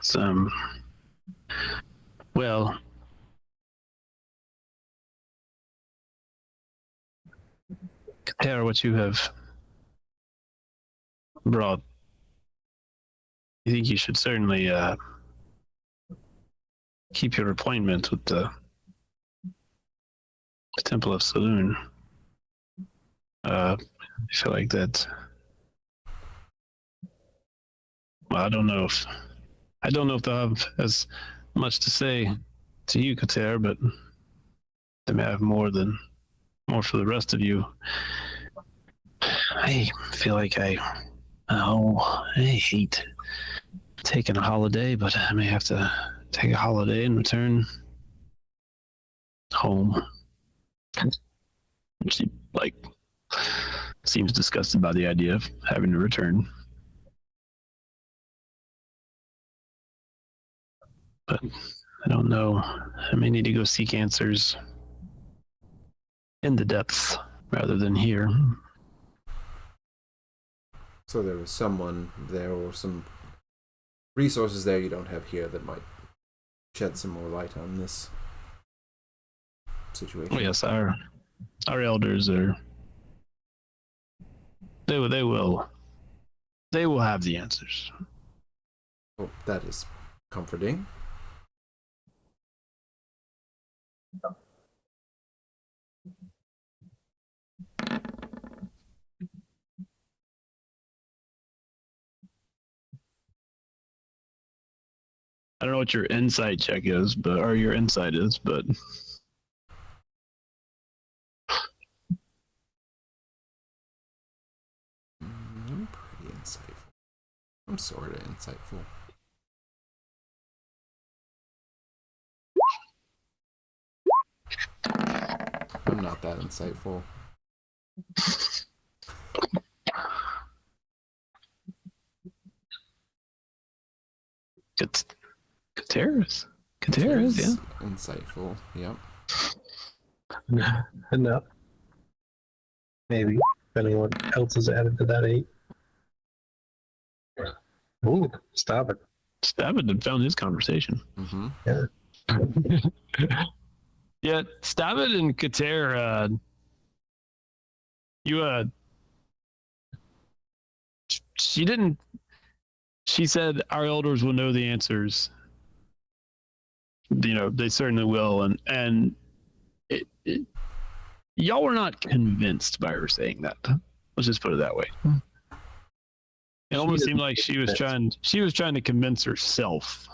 It's, well, compare what you have brought. I think you should certainly keep your appointment with the Temple of Saloon. I feel like that. Well, I don't know if they'll have as much to say to you, Kater, but they may have more for the rest of you. I feel like I hate taking a holiday, but I may have to take a holiday and return home. She seems disgusted by the idea of having to return. But I don't know. I may need to go seek answers in the depths rather than here. So there was someone there or some resources there you don't have here that might shed some more light on this situation. Oh, yes, our elders are. They will have the answers. Oh, that is comforting. I don't know what your insight check is, or your insight is, but I'm pretty insightful. I'm sort of insightful. I'm not that insightful. Kateris, yeah. Insightful, yep. Enough. Maybe, depending on what else is added to that 8. Ooh, stop it. Stabbin had found his conversation. Mm-hmm. Yeah. Yeah, Stabbin and Kater, she said our elders will know the answers. You know, they certainly will, and y'all were not convinced by her saying that. Let's just put it that way. It almost seemed like she was trying to convince herself,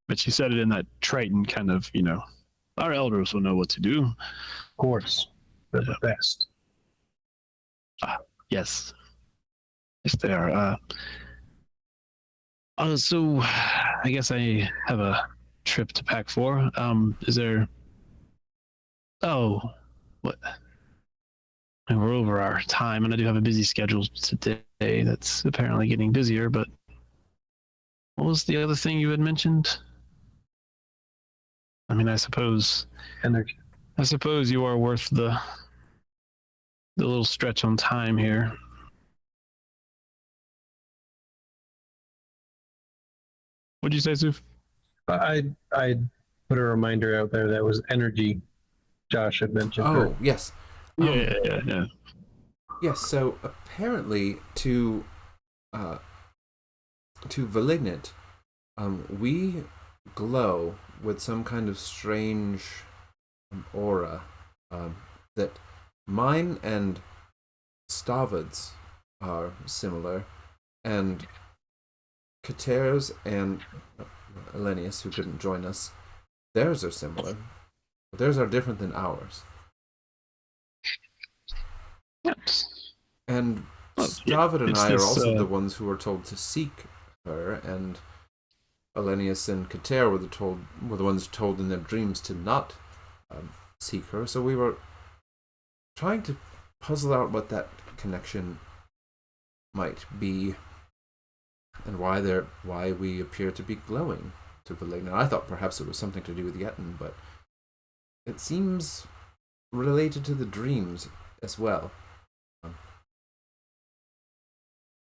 but she said it in that Triton kind of, our elders will know what to do. Of course, they're the best. Yes. Yes, they are. So I guess I have a trip to pack for. Is there? Oh, what? And we're over our time, and I do have a busy schedule today. That's apparently getting busier. But what was the other thing you had mentioned? I mean, I suppose Energy. you are worth the little stretch on time here. What'd you say, Suf? I put a reminder out there that was energy. Josh had mentioned. Oh, yes. Yeah. Yes, so apparently to Malignant, we glow with some kind of strange aura that mine and Stavid's are similar, and Kater's and Ollenius, who couldn't join us, theirs are similar. But theirs are different than ours. Yes. And Well, Stavid and it's I are this, also the ones who were told to seek her, and Ollenius and Kater were the ones told in their dreams to not seek her. So we were trying to puzzle out what that connection might be, and why we appear to be glowing to Malignant. I thought perhaps it was something to do with Yetin, but it seems related to the dreams as well.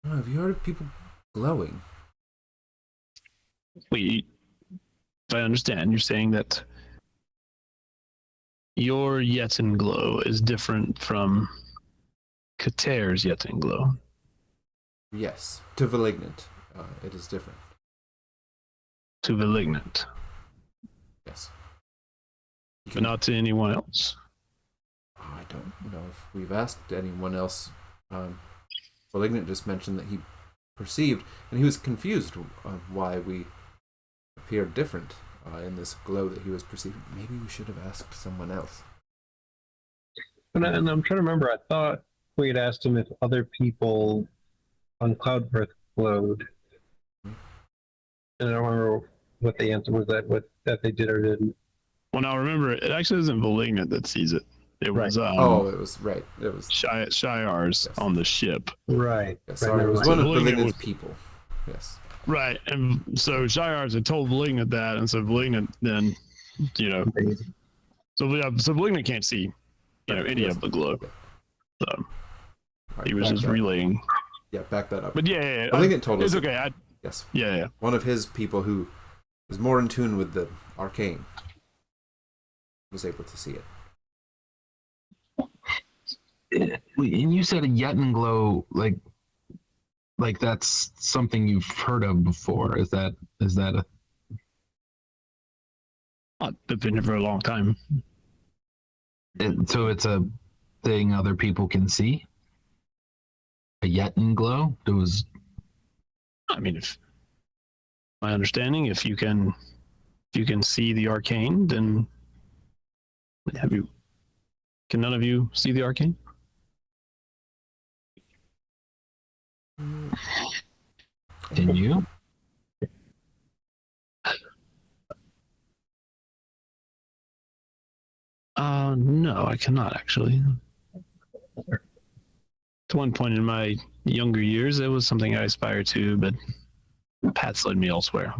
Have you heard of people glowing? Wait, if I understand, you're saying that your Yetin glow is different from Kater's Yetin glow. Yes, to Malignant, it is different. To Malignant, Yes. but not to anyone else. I don't know if we've asked anyone else. Malignant just mentioned that he perceived, and he was confused why we appeared different in this glow that he was perceiving. Maybe we should have asked someone else. And I'm trying to remember. I thought we had asked him if other people on Cloudforth glowed. And I don't remember what the answer was that they did or didn't. Well, now remember, it actually isn't Malignant that sees it. It was It was right. It was Shiar's Yes. on the ship. Right. yeah, sorry. It was Right. one of Malignant Malignant's was- people. Yes. Right, and so Shiar's had told Malignant that, and so Malignant then, so Malignant can't see, any Yes. of the glow. So All right, he was back just that- relaying. Yeah, back that up. But yeah, Malignant told us. it's okay. Yes. Yeah. One of his people who is more in tune with the arcane was able to see it. Wait, and you said a Yetin glow, like that's something you've heard of before. Is that a I've been here for a long time. so it's a thing other people can see? A Yetin glow? There was I mean, if my understanding, if you can see the arcane, then can none of you see the arcane? Can you? No, I cannot actually. At one point in my younger years, it was something I aspired to, but paths led me elsewhere.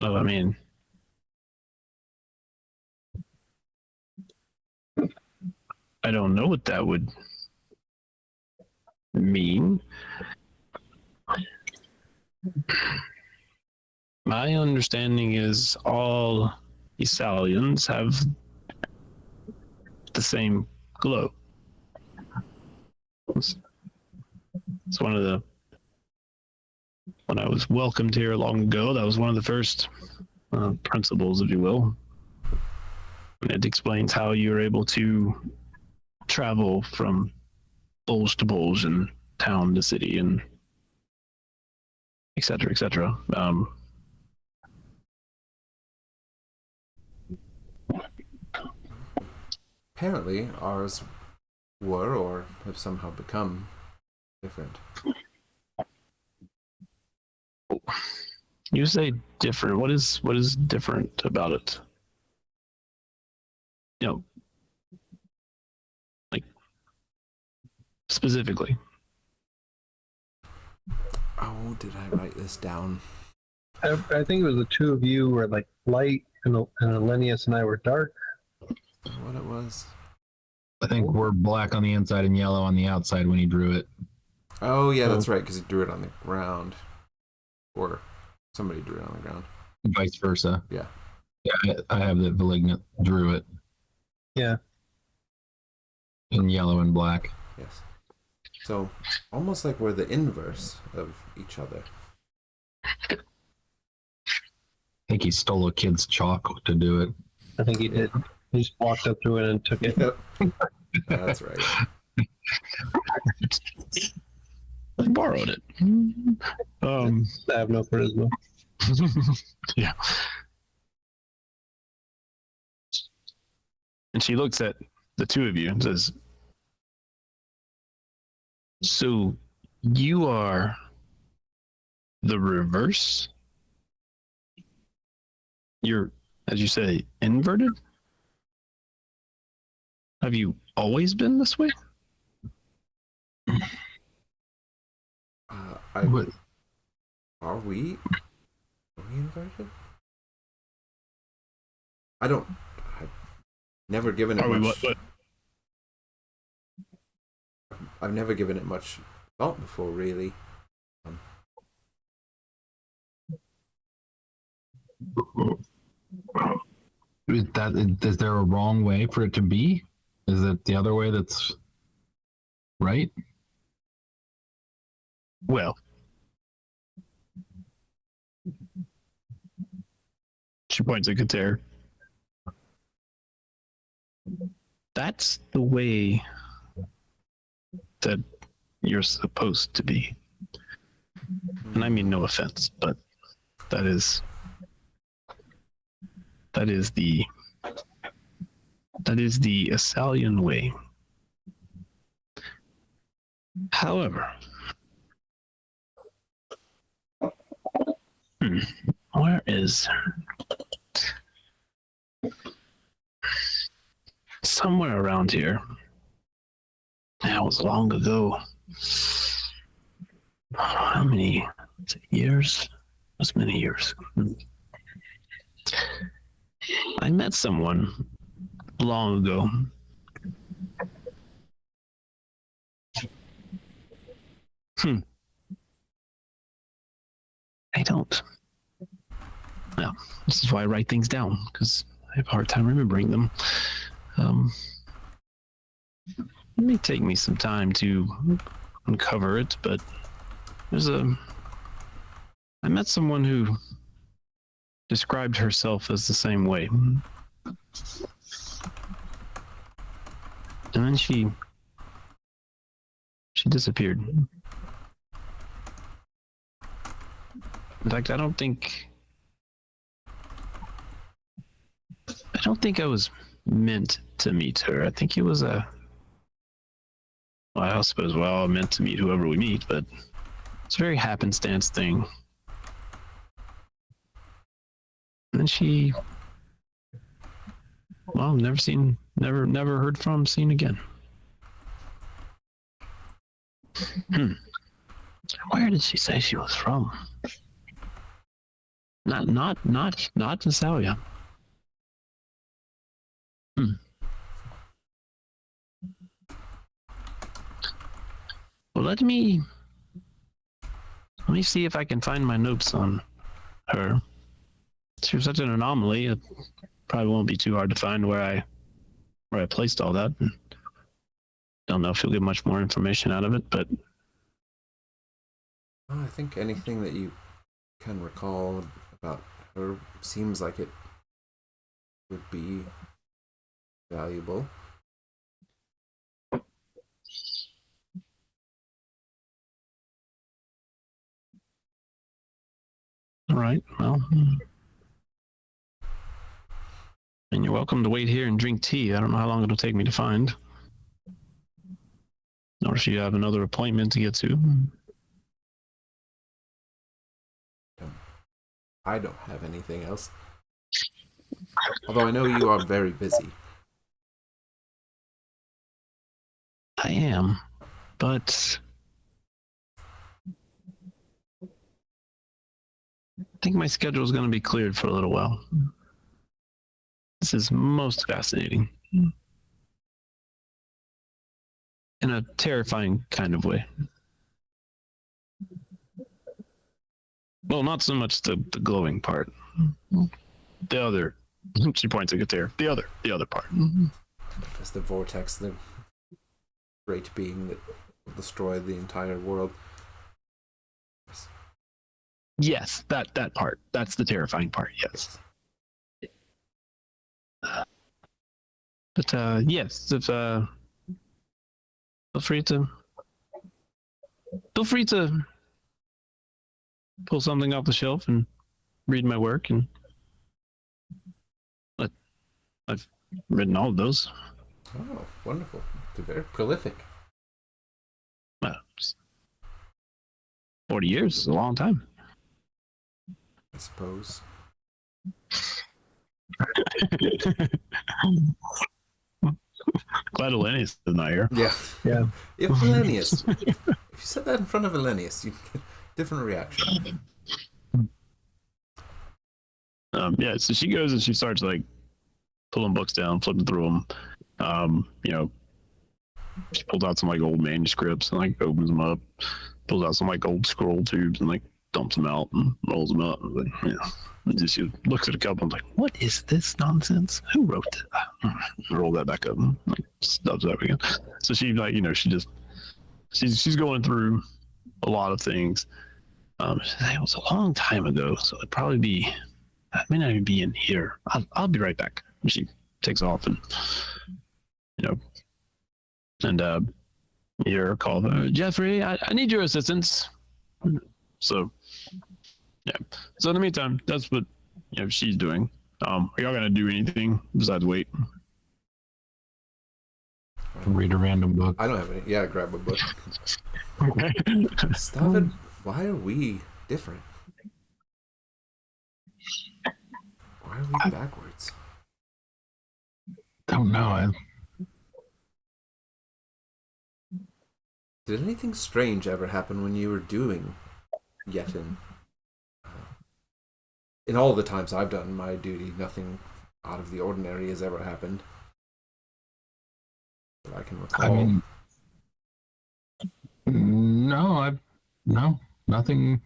So, I mean, I don't know what that would mean. My understanding is all Essalians have the same glow. It's one of the, when I was welcomed here long ago, that was one of the first principles, if you will. And it explains how you're able to travel from bulge to bulge and town to city and et cetera, et cetera. Apparently, ours were or have somehow become different. You say different. What is different about it? You know, like specifically. Oh, did I write this down? I think it was the two of you were like light, and Ollenius and I were dark. What it was? I think we're black on the inside and yellow on the outside when he drew it. Oh, yeah, that's right, because he drew it on the ground. Or somebody drew it on the ground. Vice versa. Yeah. Yeah, I have that Malignant drew it. Yeah. In yellow and black. Yes. So, almost like we're the inverse of each other. I think he stole a kid's chalk to do it. I think he did. He just walked up to it and took it. Yep. That's right. Borrowed it. I have no charisma. Yeah. And she looks at the two of you and says, "So you are the reverse? You're, as you say, inverted? Have you always been this way?" What? Are we inverted? I've never given it Are we much. what? I've never given it much thought before, really. Is there a wrong way for it to be? Is it the other way that's right? Well, she points at Kater. That's the way that you're supposed to be. And I mean no offense, but that is the Assalian way. However, where is somewhere around here? That was long ago. How many years? That's many years. I met someone long ago. I don't. Well, this is why I write things down, because I have a hard time remembering them. It may take me some time to uncover it, but I met someone who described herself as the same way. And then she disappeared. In fact, I don't think I was meant to meet her. I think it was I suppose we're all meant to meet whoever we meet, but it's a very happenstance thing. And then she, well, never heard from, seen again. Where did she say she was from? Not Nasalia. Well, let me see if I can find my notes on her. She was such an anomaly. It probably won't be too hard to find where I placed all that. Don't know if you'll get much more information out of it, but I think anything that you can recall about her seems like it would be valuable. right. Well, and you're welcome to wait here and drink tea. I don't know how long it'll take me to find. Or if you have another appointment to get to. I don't have anything else. Although I know you are very busy. I am, but I think my schedule is going to be cleared for a little while. This is most fascinating. In a terrifying kind of way. Well, not so much the glowing part. The other, she points at Katir. The other part. As the vortex, the great being that will destroy the entire world. Yes, that part. That's the terrifying part. Yes. But yes, if feel free to pull something off the shelf and read my work, and I've written all of those. Oh, wonderful. They're very prolific. 40 years is a long time. I suppose. Glad Ollenius is not here. Yeah. Yeah. If Ollenius, if you said that in front of Ollenius, you'd get a different reaction. Yeah, so she goes and she starts like pulling books down, flipping through them. She pulls out some like old manuscripts and like opens them up, pulls out some like old scroll tubes and like dumps them out and rolls them up. And, like, and just she looks at a couple and like, what is this nonsense? Who wrote it? Roll that back up and like stubs it up again. So she like, she's going through a lot of things. It was a long time ago, so it'd probably be, I may not even be in here. I'll be right back. And she takes off and, you hear her call, Jeffrey, I need your assistance. So, yeah. So in the meantime, that's what she's doing. Are y'all gonna do anything besides wait? Read a random book. I don't have any. Yeah, grab a book. Okay. Stop it. Why are we different? Why are we backwards? Don't know. Did anything strange ever happen when you were doing Yetin? In all the times I've done my duty, nothing out of the ordinary has ever happened that I can recall. I mean, no, nothing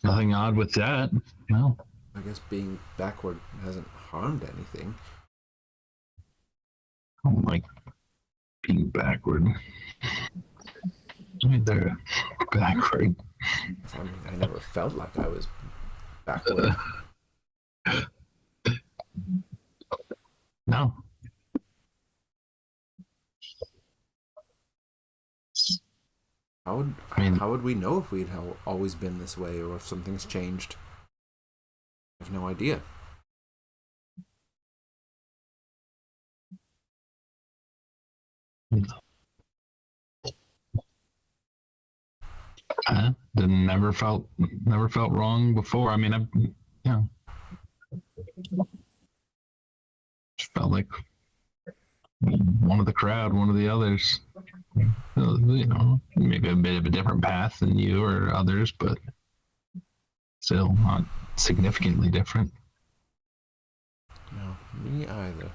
odd with that. No. I guess being backward hasn't harmed anything. I don't like being backward. I mean, they're backward. I mean, I never felt like I was backward. No. How would we know if we'd always been this way or if something's changed? I have no idea. Never felt wrong before. I mean, just felt like one of the crowd, one of the others. Maybe a bit of a different path than you or others, but still not significantly different. No, me either.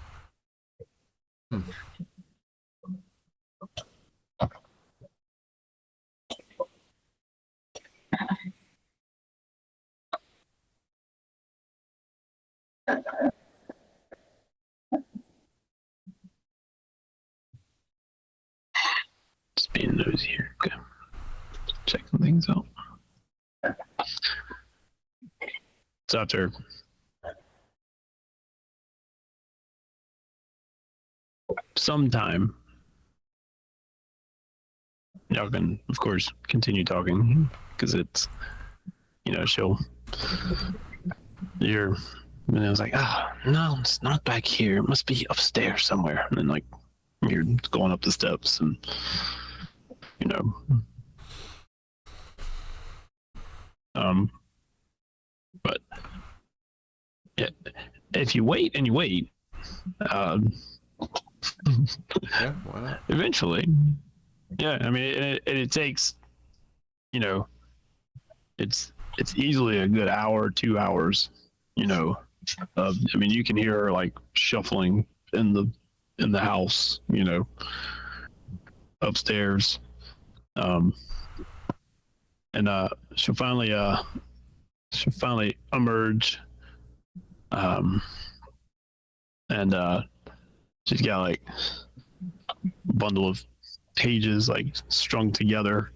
Just being nosy here. Okay. Checking things out. So after some time, y'all can, of course, continue talking because it's, she'll And I was like, no, it's not back here. It must be upstairs somewhere. And then like you're going up the steps, and you know, but yeah, if you wait and you wait, Yeah, why not? eventually, yeah. I mean, it takes, you know, it's easily a good hour, 2 hours, you know. I mean, you can hear her like shuffling in the house, you know, upstairs, and she'll finally emerge, and she's got like a bundle of pages like strung together.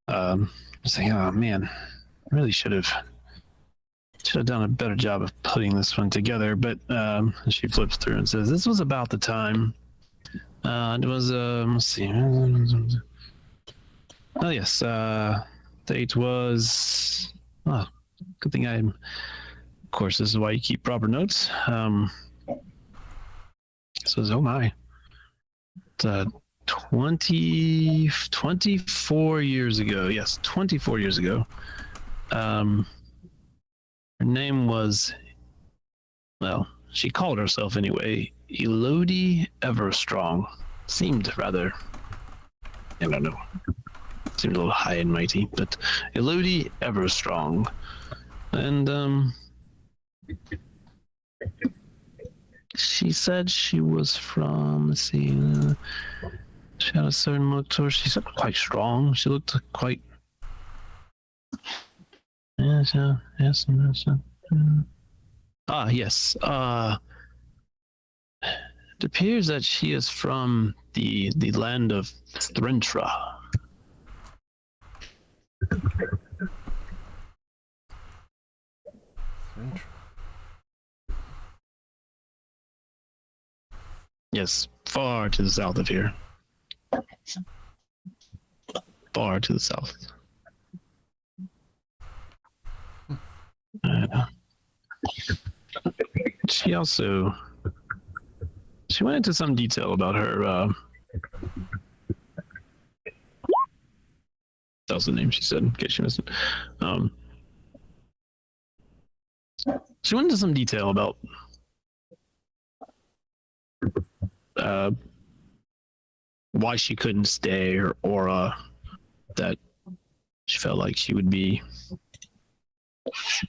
It's like, oh man, I really should have done a better job of putting this one together. But she flips through and says, "This was about the time. It was let's see. Oh yes, date was. Oh, good thing I'm. Of course, this is why you keep proper notes. Says, oh my, it's 24 years ago. Yes, 24 years ago. Her name was, well, she called herself anyway, Elodie Everstrong. Seemed rather, I don't know, seemed a little high and mighty, but Elodie Everstrong. And she said she was from, let's see, she had a certain look to her. She looked quite strong. She looked quite, yes. Yes. It appears that she is from the land of Threntra. Yes, far to the south of here. Far to the south. She went into some detail about her. That was the name she said, in case you missed it. She went into some detail about why she couldn't stay, or that she felt like she would be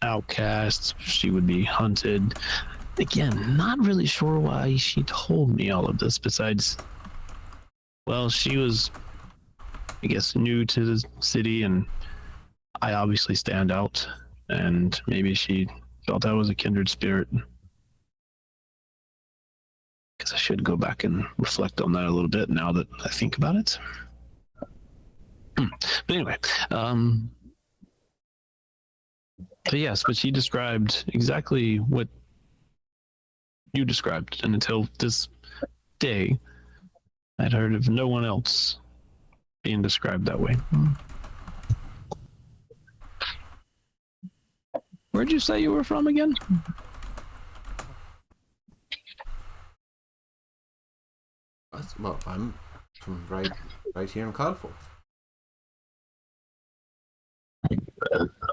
outcast, she would be hunted. Again, not really sure why she told me all of this, besides, well, she was, I guess, new to the city, and I obviously stand out, and maybe she felt I was a kindred spirit. Because I should go back and reflect on that a little bit now that I think about it. But anyway, but yes, but she described exactly what you described, and until this day, I'd heard of no one else being described that way. Where'd you say you were from again? Well, I'm from right here in Cloudforth.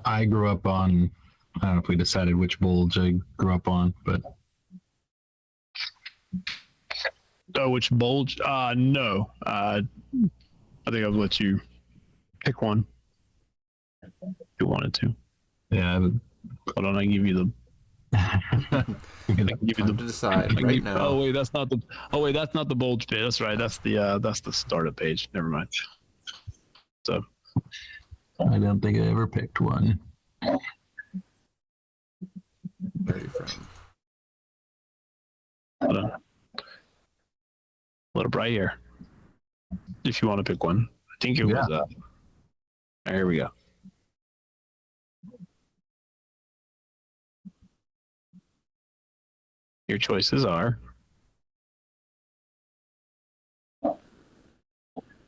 I grew up on, I don't know if we decided which bulge I grew up on, but Oh, which bulge? No. I think I'll let you pick one if you wanted to. yeah. Hold on, I give you the. Give you Time to decide right now. Oh wait, that's not the. Oh wait, that's not the bulge page. That's right. That's the startup page. Never mind. So. I don't think I ever picked one. Where are you from? Hold on. Let it right here. If you want to pick one, I think it was. Here we go. Your choices are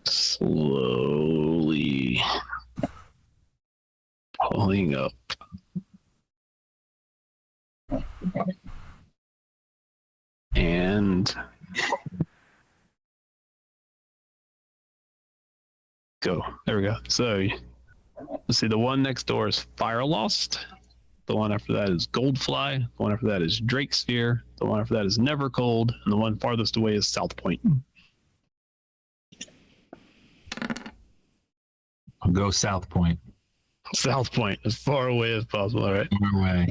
slowly pulling up And go. There we go. So let's see. The one next door is Fire Lost. The one after that is Goldfly. The one after that is Drake Sphere. The one after that is Never Cold. And the one farthest away is South Point. I'll go South Point. South Point, as far away as possible. All right. Far away.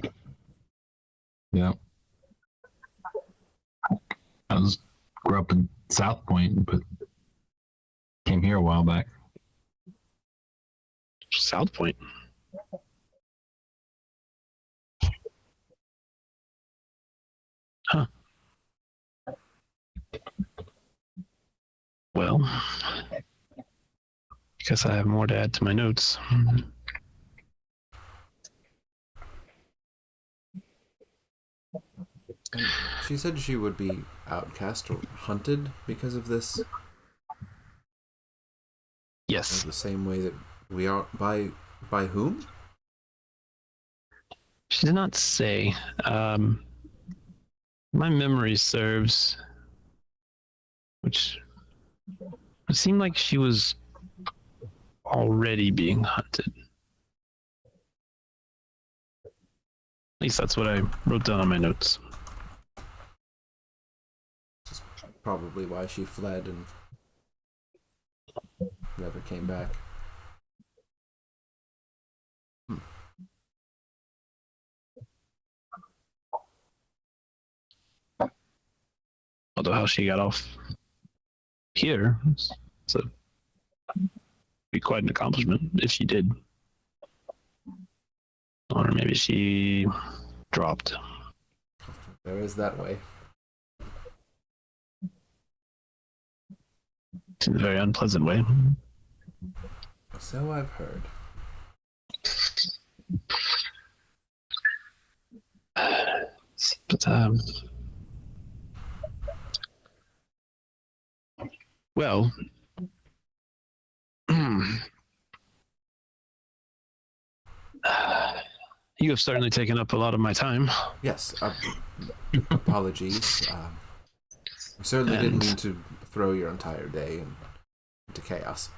Yep. Grew up in South Point, but came here a while back. South Point. Huh. Well, I guess I have more to add to my notes. She said she would be outcast or hunted because of this. Yes. The same way that we are. By whom? She did not say. My memory serves, which it seemed like she was already being hunted. At least that's what I wrote down on my notes. Probably why she fled and never came back. Although how she got off here, so be quite an accomplishment if she did. Or maybe she dropped. There is that way. In a very unpleasant way. So I've heard. But well, you have certainly taken up a lot of my time. Yes, apologies. I certainly didn't mean to throw your entire day into chaos.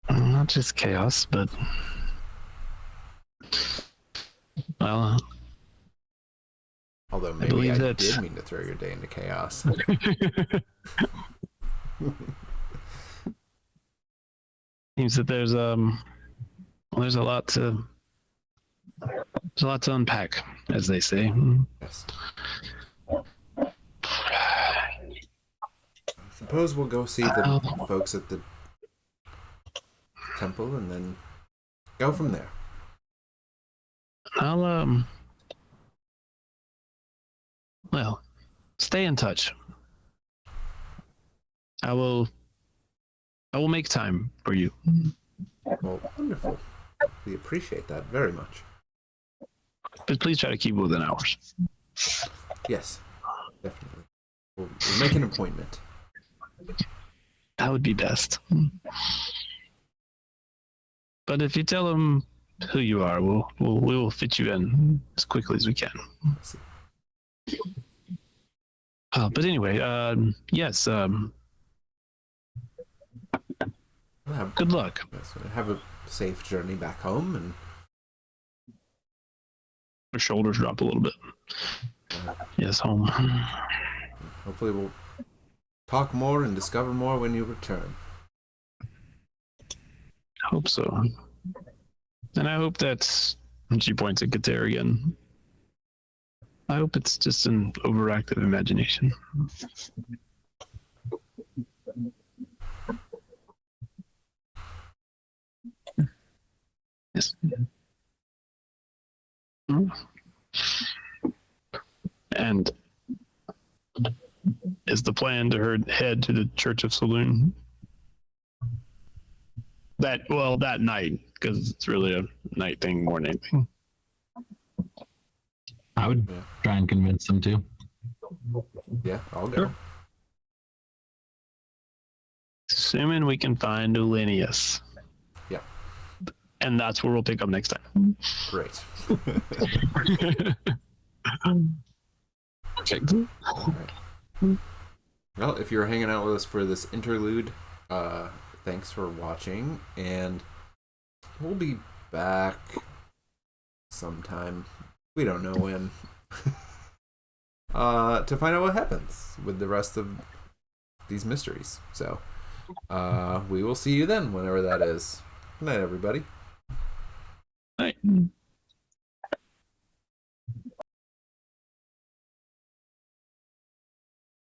Not just chaos, but well, although maybe I that did mean to throw your day into chaos. Seems that there's a lot to unpack, as they say. Yes. Suppose we'll go see the folks at the temple and then go from there. I'll well, stay in touch. I will make time for you. Well, wonderful. We appreciate that very much. But please try to keep it within hours. Yes, definitely. We'll make an appointment. That would be best. But if you tell them who you are, we will fit you in as quickly as we can. But anyway, yes. Good luck. Yes, have a safe journey back home, and her shoulders drop a little bit. Yes, home. Hopefully, we'll talk more and discover more when you return. I hope so. And I hope that, and she points at Kater again, I hope it's just an overactive imagination. Yes. And is the plan to head to the Church of Saloon? That night, because it's really a night thing more than anything. I would try and convince them to. Yeah, I'll go. Sure. Assuming we can find Ollenius. Yeah. And that's where we'll pick up next time. Great. Well, if you're hanging out with us for this interlude, thanks for watching, and we'll be back sometime. We don't know when. To find out what happens with the rest of these mysteries. So, we will see you then, whenever that is. Good night, everybody. Right.